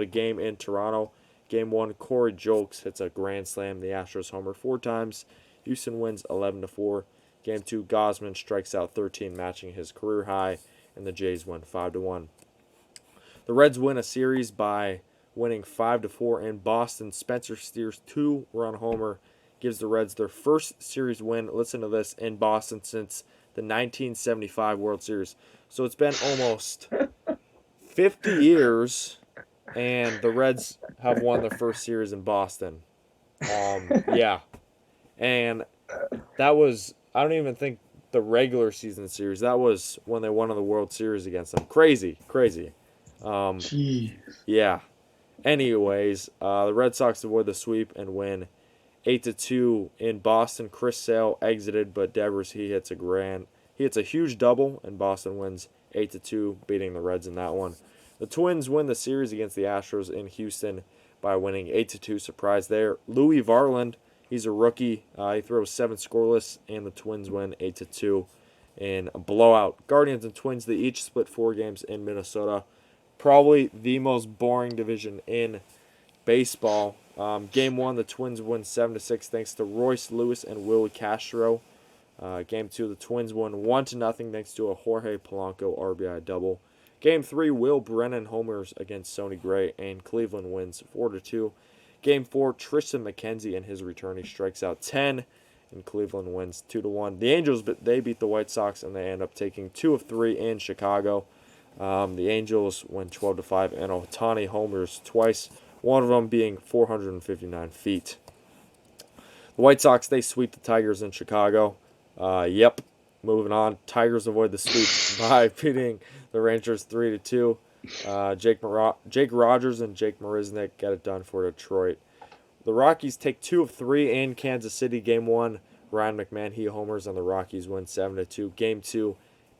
a game in Toronto. Game 1, Corey Julks hits a grand slam. The Astros homer 4 times. Houston wins 11-4. Game 2, Gosman strikes out 13, matching his career high, and the Jays win 5-1. The Reds win a series by winning 5-4 in Boston. Spencer Steer's 2-run homer gives the Reds their first series win, listen to this, in Boston since the 1975 World Series. So it's been almost 50 years, and the Reds have won their first series in Boston. Yeah. And that was, I don't even think the regular season series. That was when they won the World Series against them. Crazy. Jeez. Yeah. Anyways, the Red Sox avoid the sweep and win 8-2 in Boston. Chris Sale exited, but Devers, he hits a huge double, and Boston wins 8-2, beating the Reds in that one. The Twins win the series against the Astros in Houston by winning 8-2. Surprise there. Louis Varland, he's a rookie. He throws 7 scoreless, and the Twins win 8-2 in a blowout. Guardians and Twins, they each split 4 games in Minnesota. Probably the most boring division in baseball. Game 1, the Twins win 7-6 thanks to Royce Lewis and Willie Castro. Game 2, the Twins won 1-0 thanks to a Jorge Polanco RBI double. Game 3, Will Brennan homers against Sonny Gray, and Cleveland wins 4-2. Game 4, Tristan McKenzie and his return, he strikes out 10, and Cleveland wins 2-1. The Angels, they beat the White Sox, and they end up taking 2 of 3 in Chicago. The Angels win 12-5, and Ohtani homers twice, one of them being 459 feet. The White Sox, they sweep the Tigers in Chicago. Moving on. Tigers avoid the sweep by beating the Rangers 3-2. Jake Rogers and Jake Marisnick get it done for Detroit. The Rockies take 2 of 3 in Kansas City. Game 1, Ryan McMahon, he homers, and the Rockies win 7-2. Game 2,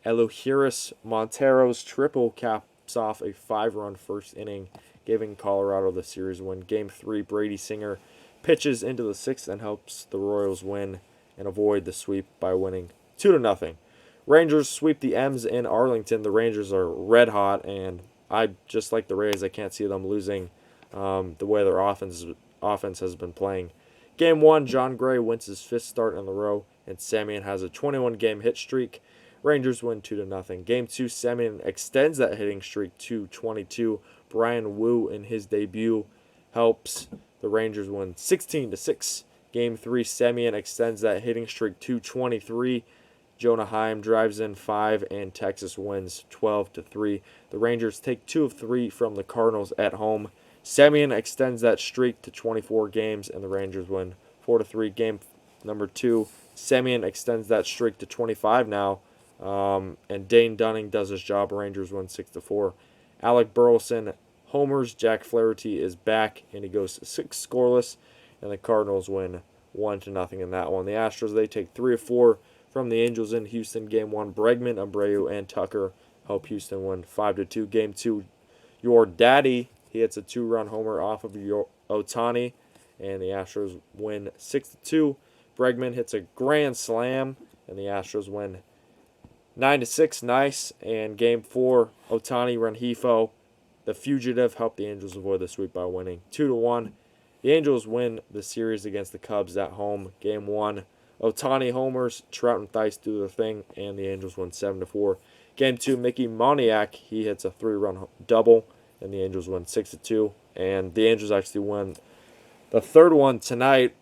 Elohiris Montero's triple caps off a 5-run first inning, giving Colorado the series win. Game 3, Brady Singer pitches into the 6th and helps the Royals win and avoid the sweep by winning 2-0. Rangers sweep the M's in Arlington. The Rangers are red hot, and I just like the Rays. I can't see them losing the way their offense has been playing. Game 1, John Gray wins his 5th start in a row, and Semien has a 21-game hit streak. Rangers win 2-0. Game 2, Semien extends that hitting streak to 22. Brian Wu in his debut helps the Rangers win 16-6. Game 3, Semien extends that hitting streak to 23. Jonah Heim drives in 5, and Texas wins 12-3. The Rangers take 2 of 3 from the Cardinals at home. Semien extends that streak to 24 games, and the Rangers win 4-3. Game number 2, Semien extends that streak to 25 now, and Dane Dunning does his job. Rangers win 6-4. Alec Burleson homers. Jack Flaherty is back, and he goes 6 scoreless, and the Cardinals win 1-0 in that one. The Astros, they take 3 of 4 from the Angels in Houston. Game 1, Bregman, Abreu, and Tucker help Houston win 5-2. Game 2, your daddy, he hits a 2-run homer off of Ohtani, and the Astros win 6-2. Bregman hits a grand slam, and the Astros win 9-6. Nice. And Game 4, Ohtani Rengifo, the fugitive, helped the Angels avoid the sweep by winning 2-1. The Angels win the series against the Cubs at home. Game 1, Ohtani homers, Trout and Theis do their thing, and the Angels win 7-4. Game 2, Mickey Moniak, he hits a 3-run double, and the Angels win 6-2. And the Angels actually won the third one tonight,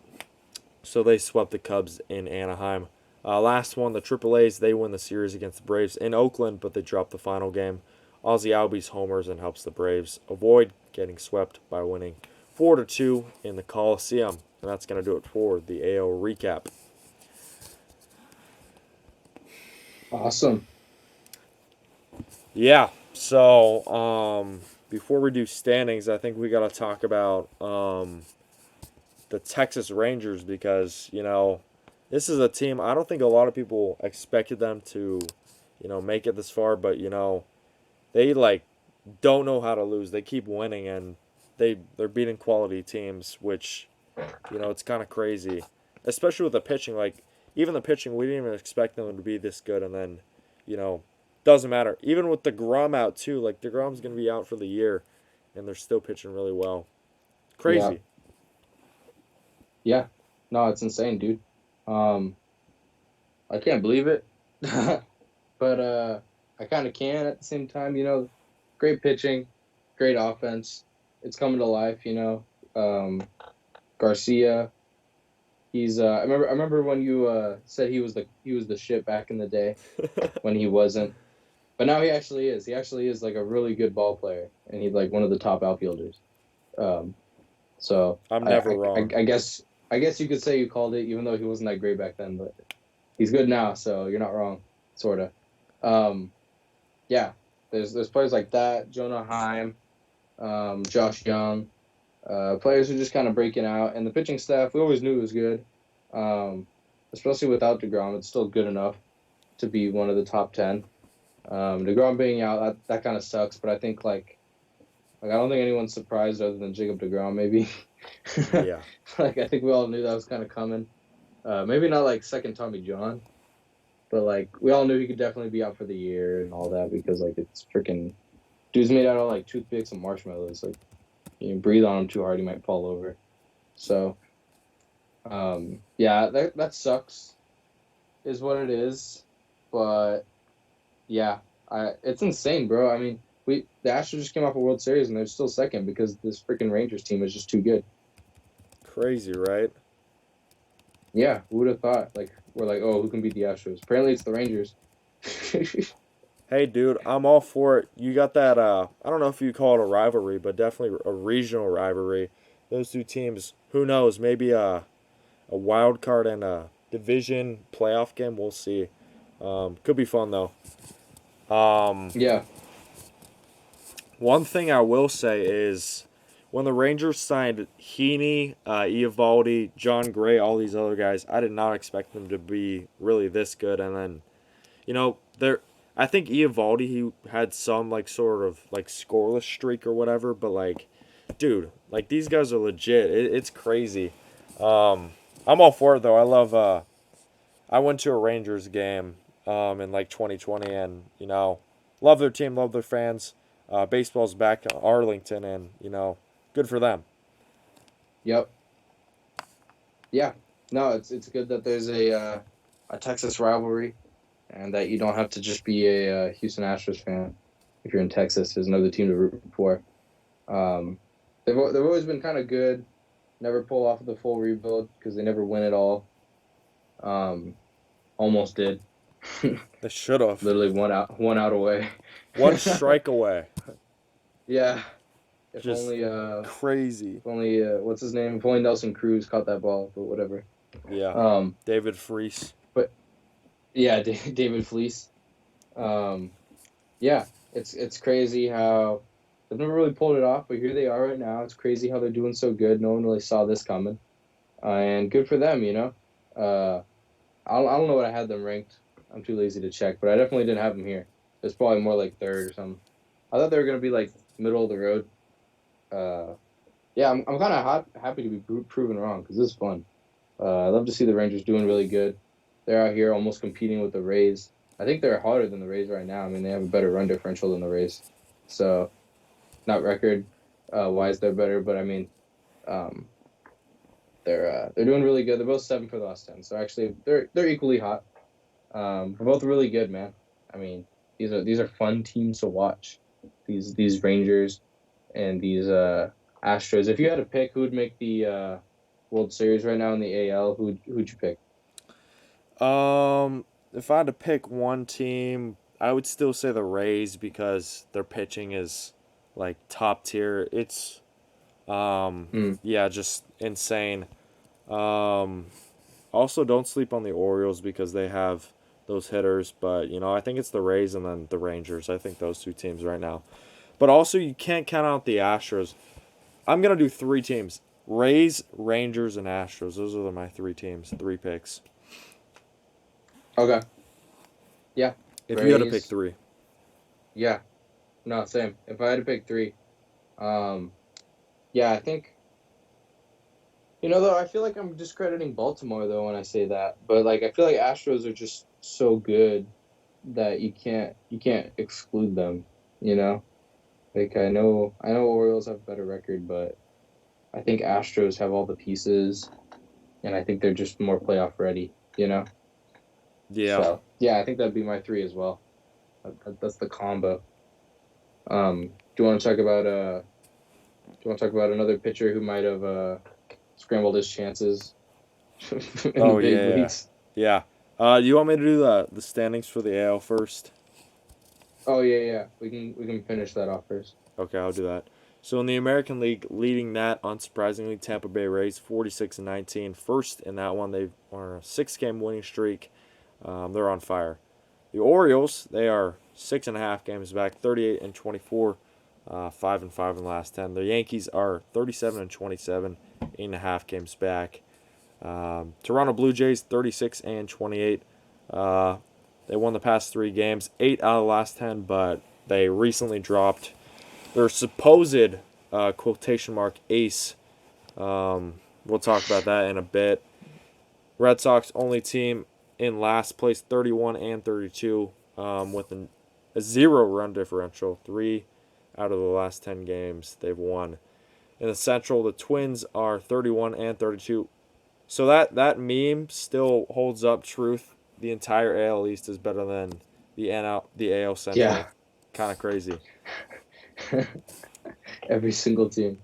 so they swept the Cubs in Anaheim. Last one, the AAAs, they win the series against the Braves in Oakland, but they drop the final game. Ozzie Albies homers and helps the Braves avoid getting swept by winning 4-2 in the Coliseum. And that's going to do it for the AL recap. Awesome. Yeah. So, before we do standings, I think we got to talk about the Texas Rangers because this is a team I don't think a lot of people expected them to make it this far, but they don't know how to lose. They keep winning and they're beating quality teams, which it's kind of crazy, especially with the pitching. Like even the pitching, we didn't even expect them to be this good, and then you know doesn't matter. Even with the Degrom out too, like DeGrom's gonna be out for the year, and they're still pitching really well. Yeah, Crazy. yeah. No, it's insane, dude. Um, I can't believe it, but I kind of can at the same time. Great pitching, great offense. It's coming to life. Garcia. He's. I remember when you said he was the shit back in the day when he wasn't, but now he actually is. He actually is like a really good ball player, and he's like one of the top outfielders. Um, so I'm I, never I I wrong. I guess I guess you could say you called it, even though he wasn't that great back then. But he's good now, so you're not wrong, sorta. Um, yeah, there's players like that, Jonah Heim, Josh Young, players who are just kind of breaking out, and the pitching staff we always knew was good, um, especially without Degrom, it's still good enough to be one of the top 10. Degrom being out, that kind of sucks, but I think like I don't think anyone's surprised other than Jacob Degrom, maybe. Yeah. Like I think we all knew that was kind of coming. Maybe not like second Tommy John, but like we all knew he could definitely be out for the year and all that because like it's freaking dude's made out of like toothpicks and marshmallows. Like you breathe on him too hard, he might fall over. So yeah, that sucks, is what it is. But yeah, it's insane, bro. I mean, the Astros just came off a World Series and they're still second because this freaking Rangers team is just too good. Crazy, right? Yeah, who would have thought? Like we're like, oh, who can beat the Astros? Apparently, it's the Rangers. Hey, dude, I'm all for it. You got that, I don't know if you call it a rivalry, but definitely a regional rivalry. Those two teams, who knows, maybe a wild card and a division playoff game. We'll see. Could be fun, though. Um, Yeah, One thing I will say is when the Rangers signed Heaney, Eovaldi, John Gray, all these other guys, I did not expect them to be really this good. And then, there, I think Eovaldi, he had some like sort of like scoreless streak or whatever, but like, dude, like these guys are legit. It's crazy. Um, I'm all for it though. I love. I went to a Rangers game in like 2020, and love their team, love their fans. Baseball's back to Arlington, and good for them. yep, yeah. No, it's good that there's a Texas rivalry, and that you don't have to just be a Houston Astros fan if you're in Texas. There's another team to root for. Um, they've always been kind of good. Never pull off the full rebuild because they never win it all. Um, almost did. They should have. Literally one out away. One strike away. Yeah. If Just only crazy. what's his name? If only Nelson Cruz caught that ball, but whatever. Yeah. Um, David Freese. but yeah, David Fleece. Um, yeah, it's crazy how they've never really pulled it off, but here they are right now. It's crazy how they're doing so good. No one really saw this coming, and good for them. I don't know what I had them ranked. I'm too lazy to check, but I definitely didn't have them here. It's probably more like third or something. I thought they were gonna be like middle of the road. Uh, yeah, I'm kind of happy to be proven wrong because this is fun. I love to see the Rangers doing really good. They're out here almost competing with the Rays. I think they're harder than the Rays right now. I mean, they have a better run differential than the Rays. So, not record wise, they're better, but I mean, um, they're doing really good. They're both 7 for the last 10. So actually, they're equally hot. They're both really good, man. I mean, these are fun teams to watch. These Rangers and these Astros. If you had to pick who would make the World Series right now in the AL, who'd you pick? If I had to pick one team, I would still say the Rays because their pitching is like top tier. It's Hmm. yeah, just insane. Um, Also, don't sleep on the Orioles because they have those hitters. But I think it's the Rays and then the Rangers. I think those two teams right now. But also, you can't count out the Astros. I'm gonna do three teams: Rays, Rangers, and Astros. Those are my three teams, three picks. Okay. Yeah. If you had to pick Rays. three, Yeah. No, same. If I had to pick three, um, yeah, I think though I feel like I'm discrediting Baltimore though when I say that, but like I feel like Astros are just so good that you can't exclude them. You know, like I know Orioles have a better record, but I think Astros have all the pieces, and I think they're just more playoff ready. yeah. So yeah, I think that'd be my three as well. That's the combo. Do you want to talk about another pitcher who might have scrambled his chances in the Oh big yeah, leagues? yeah. You want me to do the standings for the AL first? Oh yeah. We can finish that off first. Okay, I'll do that. So in the American League, leading that unsurprisingly, Tampa Bay Rays 46-19. First in that one, they are a 6-game winning streak. They're on fire. The Orioles, they are 6.5 games back, 38-24, 5-5 in the last 10. The Yankees are 37-27, 8.5 games back. Toronto Blue Jays 36-28. They won the past 3 games, 8 out of the last 10, but they recently dropped their supposed quotation mark ace. We'll talk about that in a bit. Red Sox only team in last place, 31-32, with a 0-run differential. 3 out of the last 10 games they've won. In the Central, the Twins are 31-32. So that meme still holds up. Truth, the entire AL East is better than the AL Yeah, Central. Kind of crazy. every single team.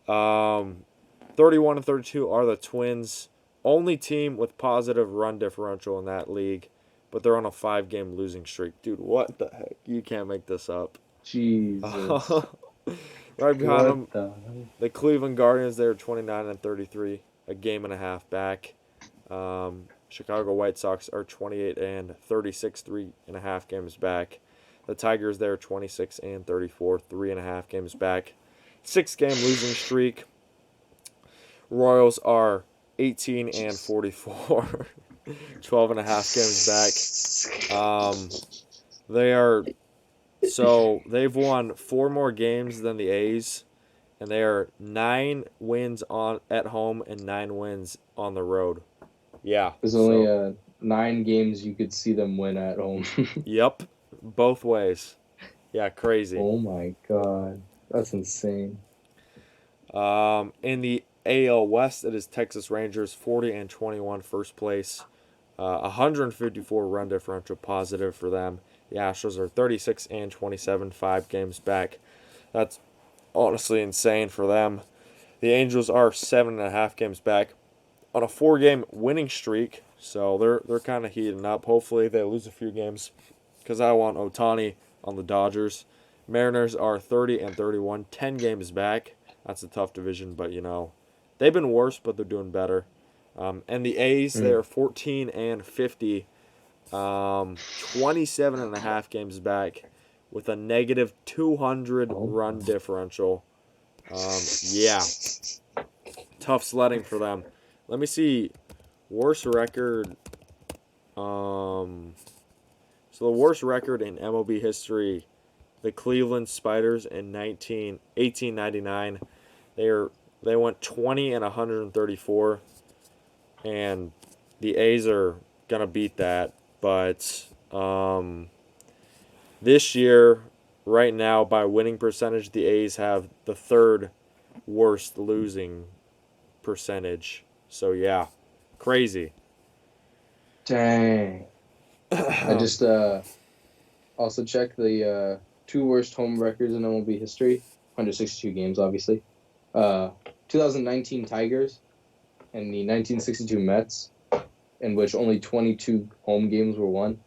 31-32 are the Twins. Only team with positive run differential in that league, but they're on a 5-game losing streak. Dude, what the heck? You can't make this up. Jesus, Right behind what them, the hell? the Cleveland Guardians. They're 29-33, a game and a half back. Chicago White Sox are 28-36, 3.5 games back. The Tigers, they're 26-34, 3.5 games back. 6-game losing streak. Royals are 18-44, 12.5 games back. They are they've won 4 more games than the A's, and they are 9 wins on at home and 9 wins on the road. Yeah. There's only So 9 games you could see them win at home. yep, both ways. Yeah, crazy. Oh my God, that's insane. In the AL West, it is Texas Rangers 40-21 first place. 154 run differential positive for them. The Astros are 36-27, 5 games back. That's honestly insane for them. The Angels are 7.5 games back on a 4-game winning streak, so they're kind of heating up. Hopefully they lose a few games because I want Ohtani on the Dodgers. Mariners are 30-31, 10 games back. That's a tough division, but they've been worse, but they're doing better. And the A's, they are 14-50, 27.5 games back with a negative 200 run differential. Yeah, tough sledding for them. Let me see, worst record. So the worst record in MLB history, the Cleveland Spiders in 1899. They went 20-134, and the A's are gonna beat that. But this year, right now, by winning percentage, the A's have the third worst losing percentage. So yeah, crazy. Dang. I just also checked the 2 worst home records in MLB history. 162 games, obviously. 2019 Tigers and the 1962 Mets, in which only 22 home games were won.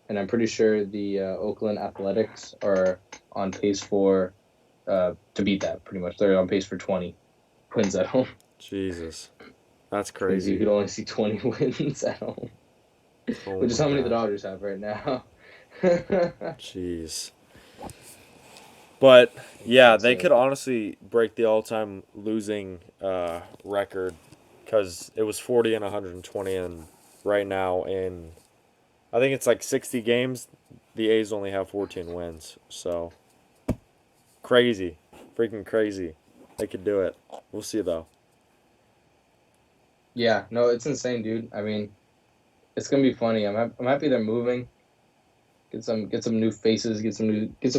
And I'm pretty sure the Oakland Athletics are on pace to beat that, pretty much. They're on pace for 20 wins at home. Jesus, that's Because you crazy. could only see 20 wins at home. Oh which is my how many the god. Dodgers have right now. Jeez. But yeah, That's they it. could honestly break the all-time losing record because it was 40 and 120, and right now in I think it's like 60 games, the A's only have 14 wins. So crazy, freaking crazy. They could do it. We'll see though. Yeah, no, it's insane, dude. I mean, it's gonna be funny. I'm happy they're moving. Get some new faces. Get some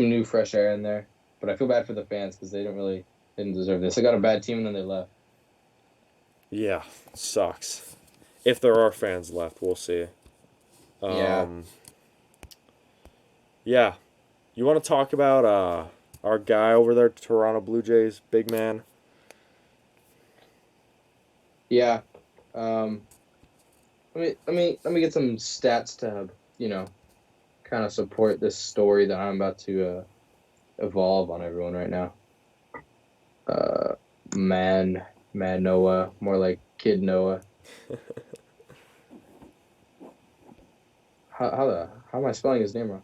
new fresh air in there. But I feel bad for the fans because they didn't deserve this. They got a bad team and then they left. Yeah, sucks. If there are fans left, we'll see. Yeah, Um, yeah, you want to talk about our guy over there, Toronto Blue Jays, big man? yeah. Um, let me get some stats to kind of support this story that I'm about to evolve on everyone right now. Uh, man, man Noah, more like Kid Noah. How am I spelling his name wrong?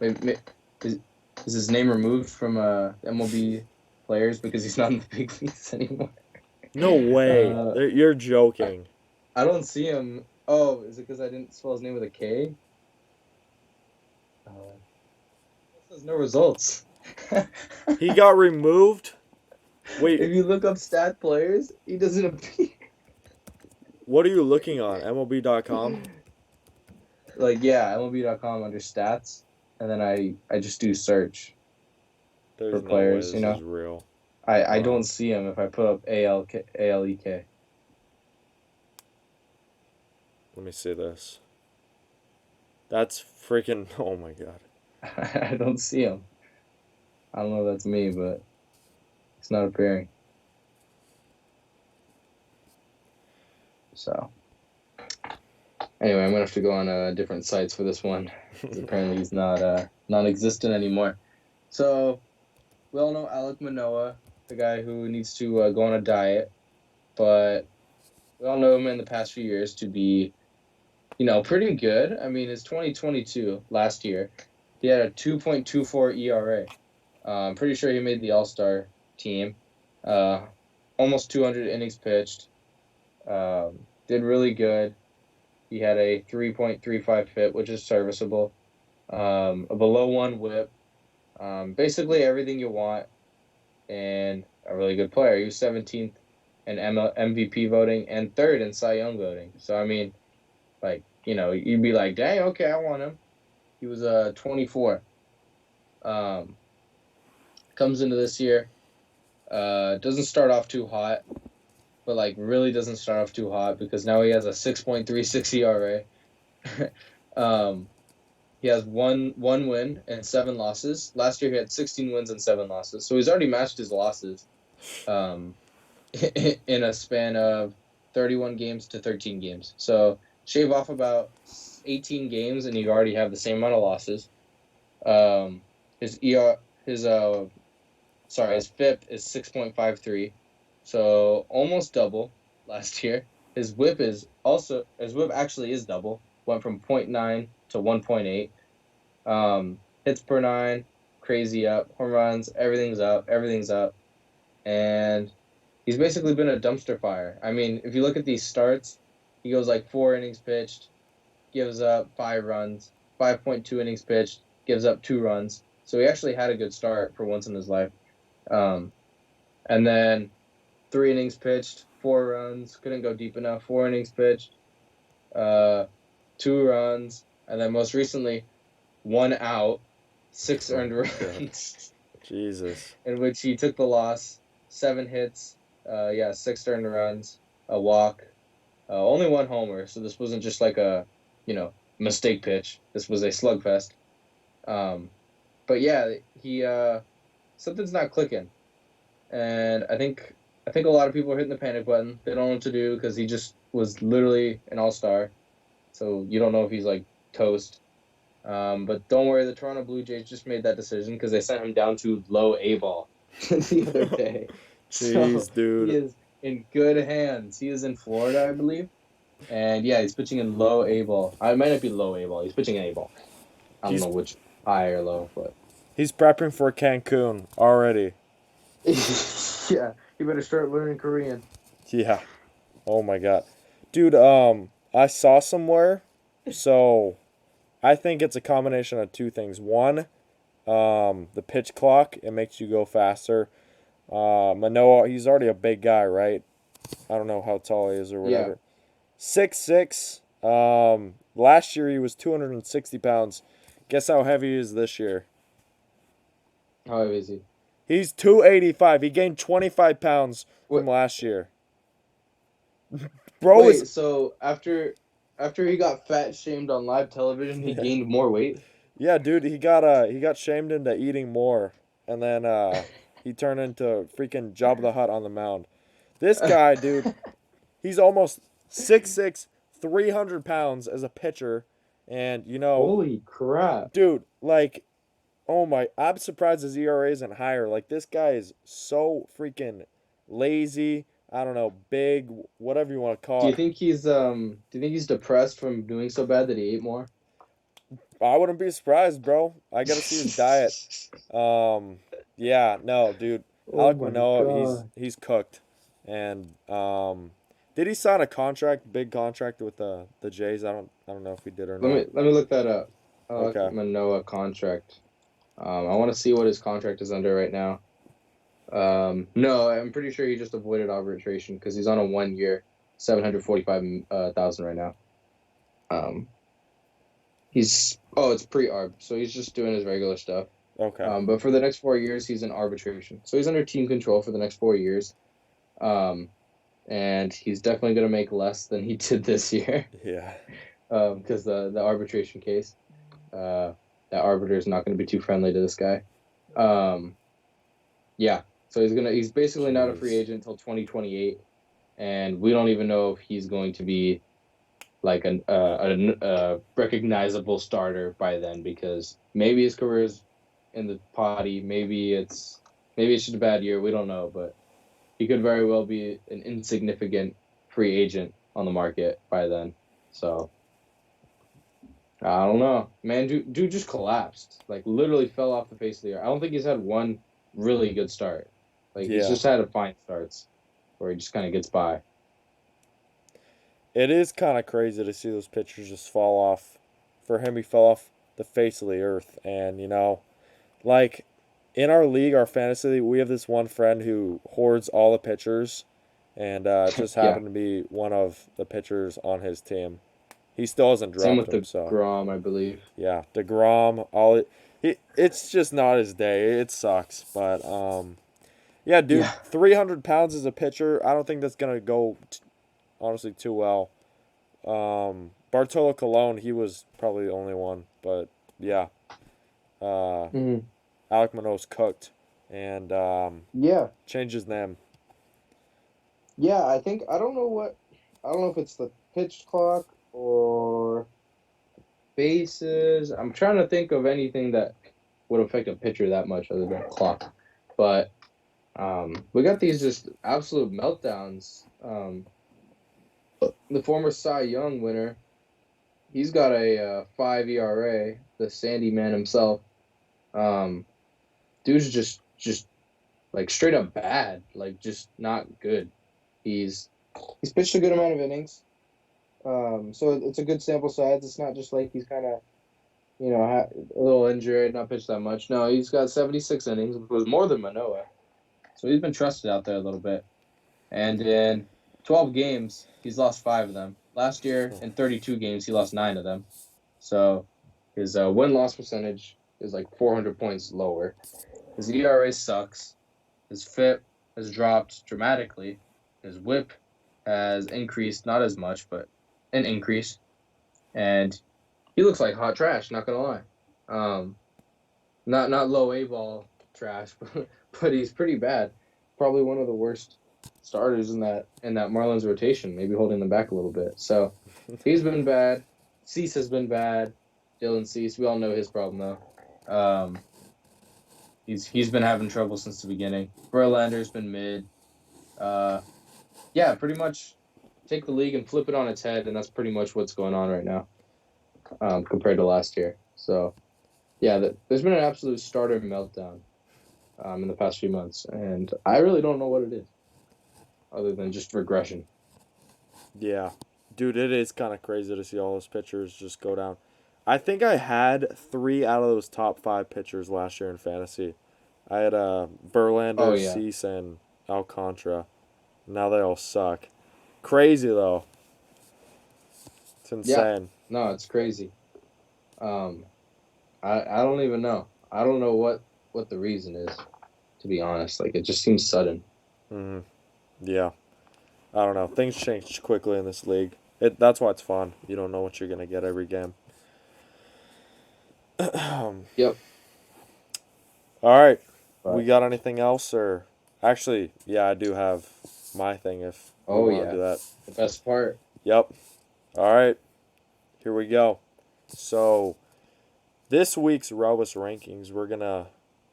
Maybe, is is his name removed from MLB players because he's not in the big leagues anymore? No way. Uh, You're I, joking. I don't see him. Oh, is it because I didn't spell his name with a K? It says no results. He got removed. Wait, If you look up stat players, he doesn't appear. what are you looking on? MLB.com? Like, yeah, MLB.com under stats, and then I just do search for There's no way players. this is real. I don't Um, see him if I put up ALEK. Let me see this. That's freaking. Oh my god. I don't see him. I don't know if that's me, but it's not appearing. So anyway, I'm gonna have to go on different sites for this one because apparently he's not non-existent anymore. So we all know Alek Manoah, the guy who needs to go on a diet, but we all know him in the past few years to be, pretty good. I mean, his 2022 last year, he had a 2.24 ERA. I'm pretty sure he made the All-Star team. Uh, Almost 200 innings pitched. Did really good. He had a 3.35 FIP, which is serviceable. A below one WHIP. Basically everything you want and a really good player. He was 17th in MVP voting and third in Cy Young voting. So I mean, like, you'd be like, dang, okay, I want him. He was 24. Um, Comes into this year, doesn't start off too hot, but like really doesn't start off too hot because now he has a 6.36 ERA. um, he has one win and seven losses. Last year he had 16 wins and seven losses, so he's already matched his losses. Um, in a span of 31 games to 13 games. So shave off about 18 games, and you already have the same amount of losses. Um, his his his FIP is 6.53, so almost double last year. His whip actually is double. Went from zero point 0.9 to 1.8. Hits per nine, crazy up. Home runs, everything's up. Everything's up, and he's basically been a dumpster fire. I mean, if you look at these starts, he goes like 4 innings pitched, gives up 5 runs, 5.2 innings pitched, gives up 2 runs. So he actually had a good start for once in his life. Um, and then 3 innings pitched, 4 runs, couldn't go deep enough. 4 innings pitched, uh, 2 runs, and then most recently, 1 out, six oh earned my god. runs, Jesus. in which he took the loss. 7 hits, 6 earned runs, a walk, only one homer. So this wasn't just like a, mistake pitch. This was a slugfest. Um, but yeah, he something's not clicking, and I think a lot of people are hitting the panic button. They don't know what to do because he just was literally an all-star. So you don't know if he's like toast. But don't worry, the Toronto Blue Jays just made that decision because they sent him down to low A ball the other day. So Jeez, he dude. is in good hands. He is in Florida, I believe. And yeah, he's pitching in low A ball. I might not be low A ball. He's pitching in A ball. I don't He's know which high or low, but he's prepping for Cancun already. yeah, you better start learning Korean. Yeah. Oh my god. Dude, I saw somewhere. So I think it's a combination of two things. One, the pitch clock, it makes you go faster. Manoah, he's already a big guy, right? I don't know how tall he is or Yeah, whatever. 6'6". Last year he was 260 pounds. Guess how heavy he is this year? how heavy is he? He's 285. He gained 25 pounds from What? last year. Bro is Wait, so after he got fat shamed on live television, he yeah, gained more weight. yeah, dude. He got shamed into eating more, and then he turned into freaking Jabba the Hutt on the mound. This guy, dude, he's almost 6'6", 300 pounds as a pitcher, and Holy crap! dude, like, oh my, I'm surprised his ERA isn't higher. Like this guy is so freaking lazy. I don't know, big, whatever you want to Do call you it. think he's depressed from doing so bad that he ate more? I wouldn't be surprised, bro. I got to see his diet. Um, yeah, no, dude. Oh Alek my Manoah, god. he's cooked, and did he sign a contract, big contract with the Jays? I don't know if he did or not. Let me look that up. Okay, Manoah contract. I want to see what his contract is under right now. No, I'm pretty sure he just avoided arbitration because he's on a 1 year, 745,000 right now. Um, it's pre-arb, so he's just doing his regular stuff. okay, But for the next 4 years, he's in arbitration, so he's under team control for the next 4 years. Um, and he's definitely gonna make less than he did this year, yeah, because the arbitration case, uh, that arbiter is not gonna be too friendly to this guy. Um, yeah, so he's basically not a free jeez, agent until 2028, and we don't even know if he's going to be like a recognizable starter by then because maybe his career is in the potty, maybe it's just a bad year. We don't know, but he could very well be an insignificant free agent on the market by then. So I don't know, man. Dude just collapsed, like literally fell off the face of the earth. I don't think he's had one really good start. Like he's yeah. just had a fine starts where he just kind of gets by. It is kind of crazy to see those pitchers just fall off. For him, he fell off the face of the earth, and like in our league, our fantasy league, we have this one friend who hoards all the pitchers, and it just Yeah, happened to be one of the pitchers on his team. He still hasn't same dropped with him, the so Grom, I believe. yeah, Degrom, all it's just not his day. It sucks, but yeah, dude, Yeah, 300 pounds as a pitcher, I don't think that's gonna go honestly too well. Bartolo Colon, he was probably the only one, but yeah, uh, hmm Alek Manoah's cooked, and yeah, changed his name. yeah. I don't know if it's the pitch clock or bases. I'm trying to think of anything that would affect a pitcher that much other than clock. But we got these just absolute meltdowns. The former Cy Young winner, he's got a 5 ERA. The Sandy man himself. Um, dude's just like straight up bad. Like just not good. He's he's pitched a good amount of innings. So it's a good sample size. It's not just like he's kind of a little injured, not pitched that much. No, he's got 76 innings, which was more than Manoah. So he's been trusted out there a little bit. And in 12 games, he's lost 5 of them. Last year, in 32 games, he lost 9 of them. So his win-loss percentage is like 400 points lower. His ERA sucks. His FIP has dropped dramatically. His WHIP has increased, not as much, but an increase. And he looks like hot trash, not gonna lie. Um, not low A ball trash, but he's pretty bad. Probably one of the worst starters in that Marlins rotation, maybe holding them back a little bit. So he's been bad. Cease has been bad. Dylan Cease, we all know his problem though. He's been having trouble since the beginning. Verlander's been mid. Uh, Yeah, pretty much take the league and flip it on its head, and that's pretty much what's going on right now, compared to last year. So yeah, there's been an absolute starter meltdown in the past few months, and I really don't know what it is, other than just regression. Yeah. Dude, it is kind of crazy to see all those pitchers just go down. I think I had 3 out of those top 5 pitchers last year in fantasy. I had Oh Verlander, yeah, Cease, and Alcantara. Now they all suck. Crazy though. It's yeah. insane. No, it's crazy. Um, I don't even know. I don't know what the reason is, to be honest. Like it just seems sudden. Hmm. Yeah. I don't know. Things change quickly in this league. That's why it's fun. You don't know what you're gonna get every game. All Yep. right. We But got anything else or actually, yeah, I do have my thing if we oh want to yeah, do that. the best part. Yep. All right. Here we go. So, this week's Robus rankings, we're going to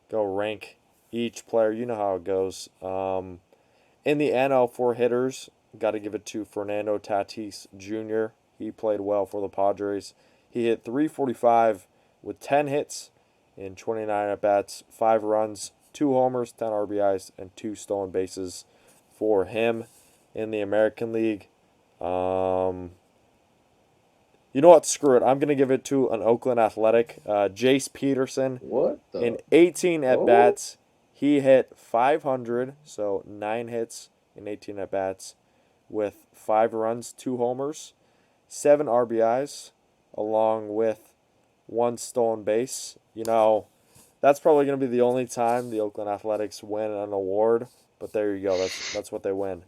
go rank each player. You know how it goes. In the NL for hitters, got to give it to Fernando Tatis Jr. He played well for the Padres. He hit 345 with 10 hits in 29 at bats, 5 runs, 2 homers, 10 RBIs, and 2 stolen bases for him. In the American League, you know what? Screw it. I'm going to give it to an Oakland Athletic. Jace Peterson, What in the? 18 at Oh, bats, he hit 500, so 9 hits in 18 at bats, with 5 runs, 2 homers, 7 RBIs, along with 1 stolen base. You know, that's probably going to be the only time the Oakland Athletics win an award, but there you go. That's what they win.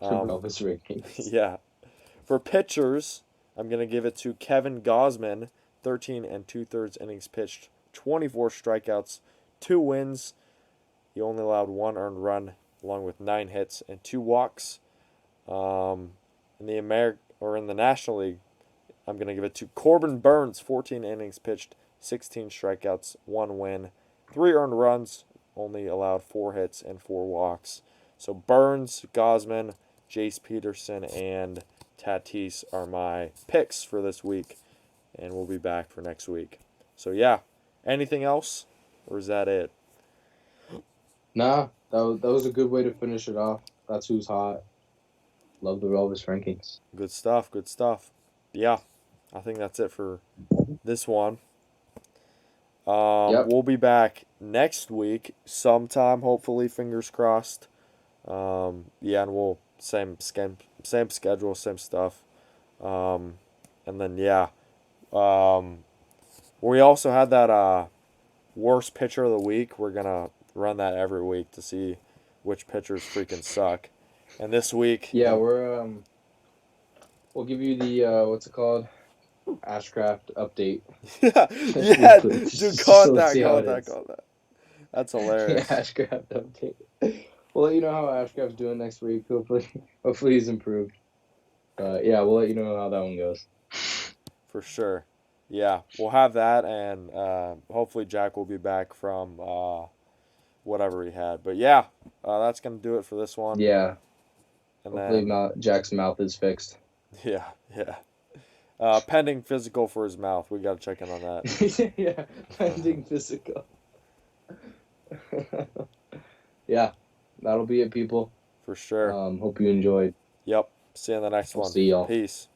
the Um, Elvis rankings. yeah. For pitchers, I'm going to give it to Kevin Gausman, 13 and 2/3 innings pitched, 24 strikeouts, 2 wins. He only allowed 1 earned run, along with 9 hits and 2 walks. Um, in the National League, I'm going to give it to Corbin Burns, 14 innings pitched, 16 strikeouts, 1 win, 3 earned runs, only allowed 4 hits and 4 walks. So Burns, Gosman, Jace Peterson, and Tatis are my picks for this week, and we'll be back for next week. So yeah, anything else, or is that it? Nah, that was a good way to finish it off. That's who's hot. Love the Elvis rankings. Good stuff. Good stuff. Yeah, I think that's it for this one. Yep. We'll be back next week sometime. Hopefully, fingers crossed. Yeah, and we'll same schedule, same stuff. Um, and then yeah, um, we also had that worst pitcher of the week. We're gonna run that every week to see which pitchers freaking suck. And this week, Yeah, we'll give you the what's it called? Ashcraft update yeah, yeah, weekly. dude, Just so let's see how call it that, is. call that. That's Yeah, hilarious. Ashcraft update. We'll let you know how Ashcraft's doing next week. Hopefully he's improved. Yeah, we'll let you know how that one goes. For sure. Yeah, we'll have that, and hopefully Jack will be back from whatever he had. But yeah, that's gonna do it for this one. Yeah, And hopefully then Jack's mouth is fixed. yeah, yeah. Pending physical for his mouth. We gotta check in on that. Yeah, pending physical. Yeah, that'll be it, people. For sure. Hope you enjoyed. Yep. See you in the next I'll one. see y'all. Peace.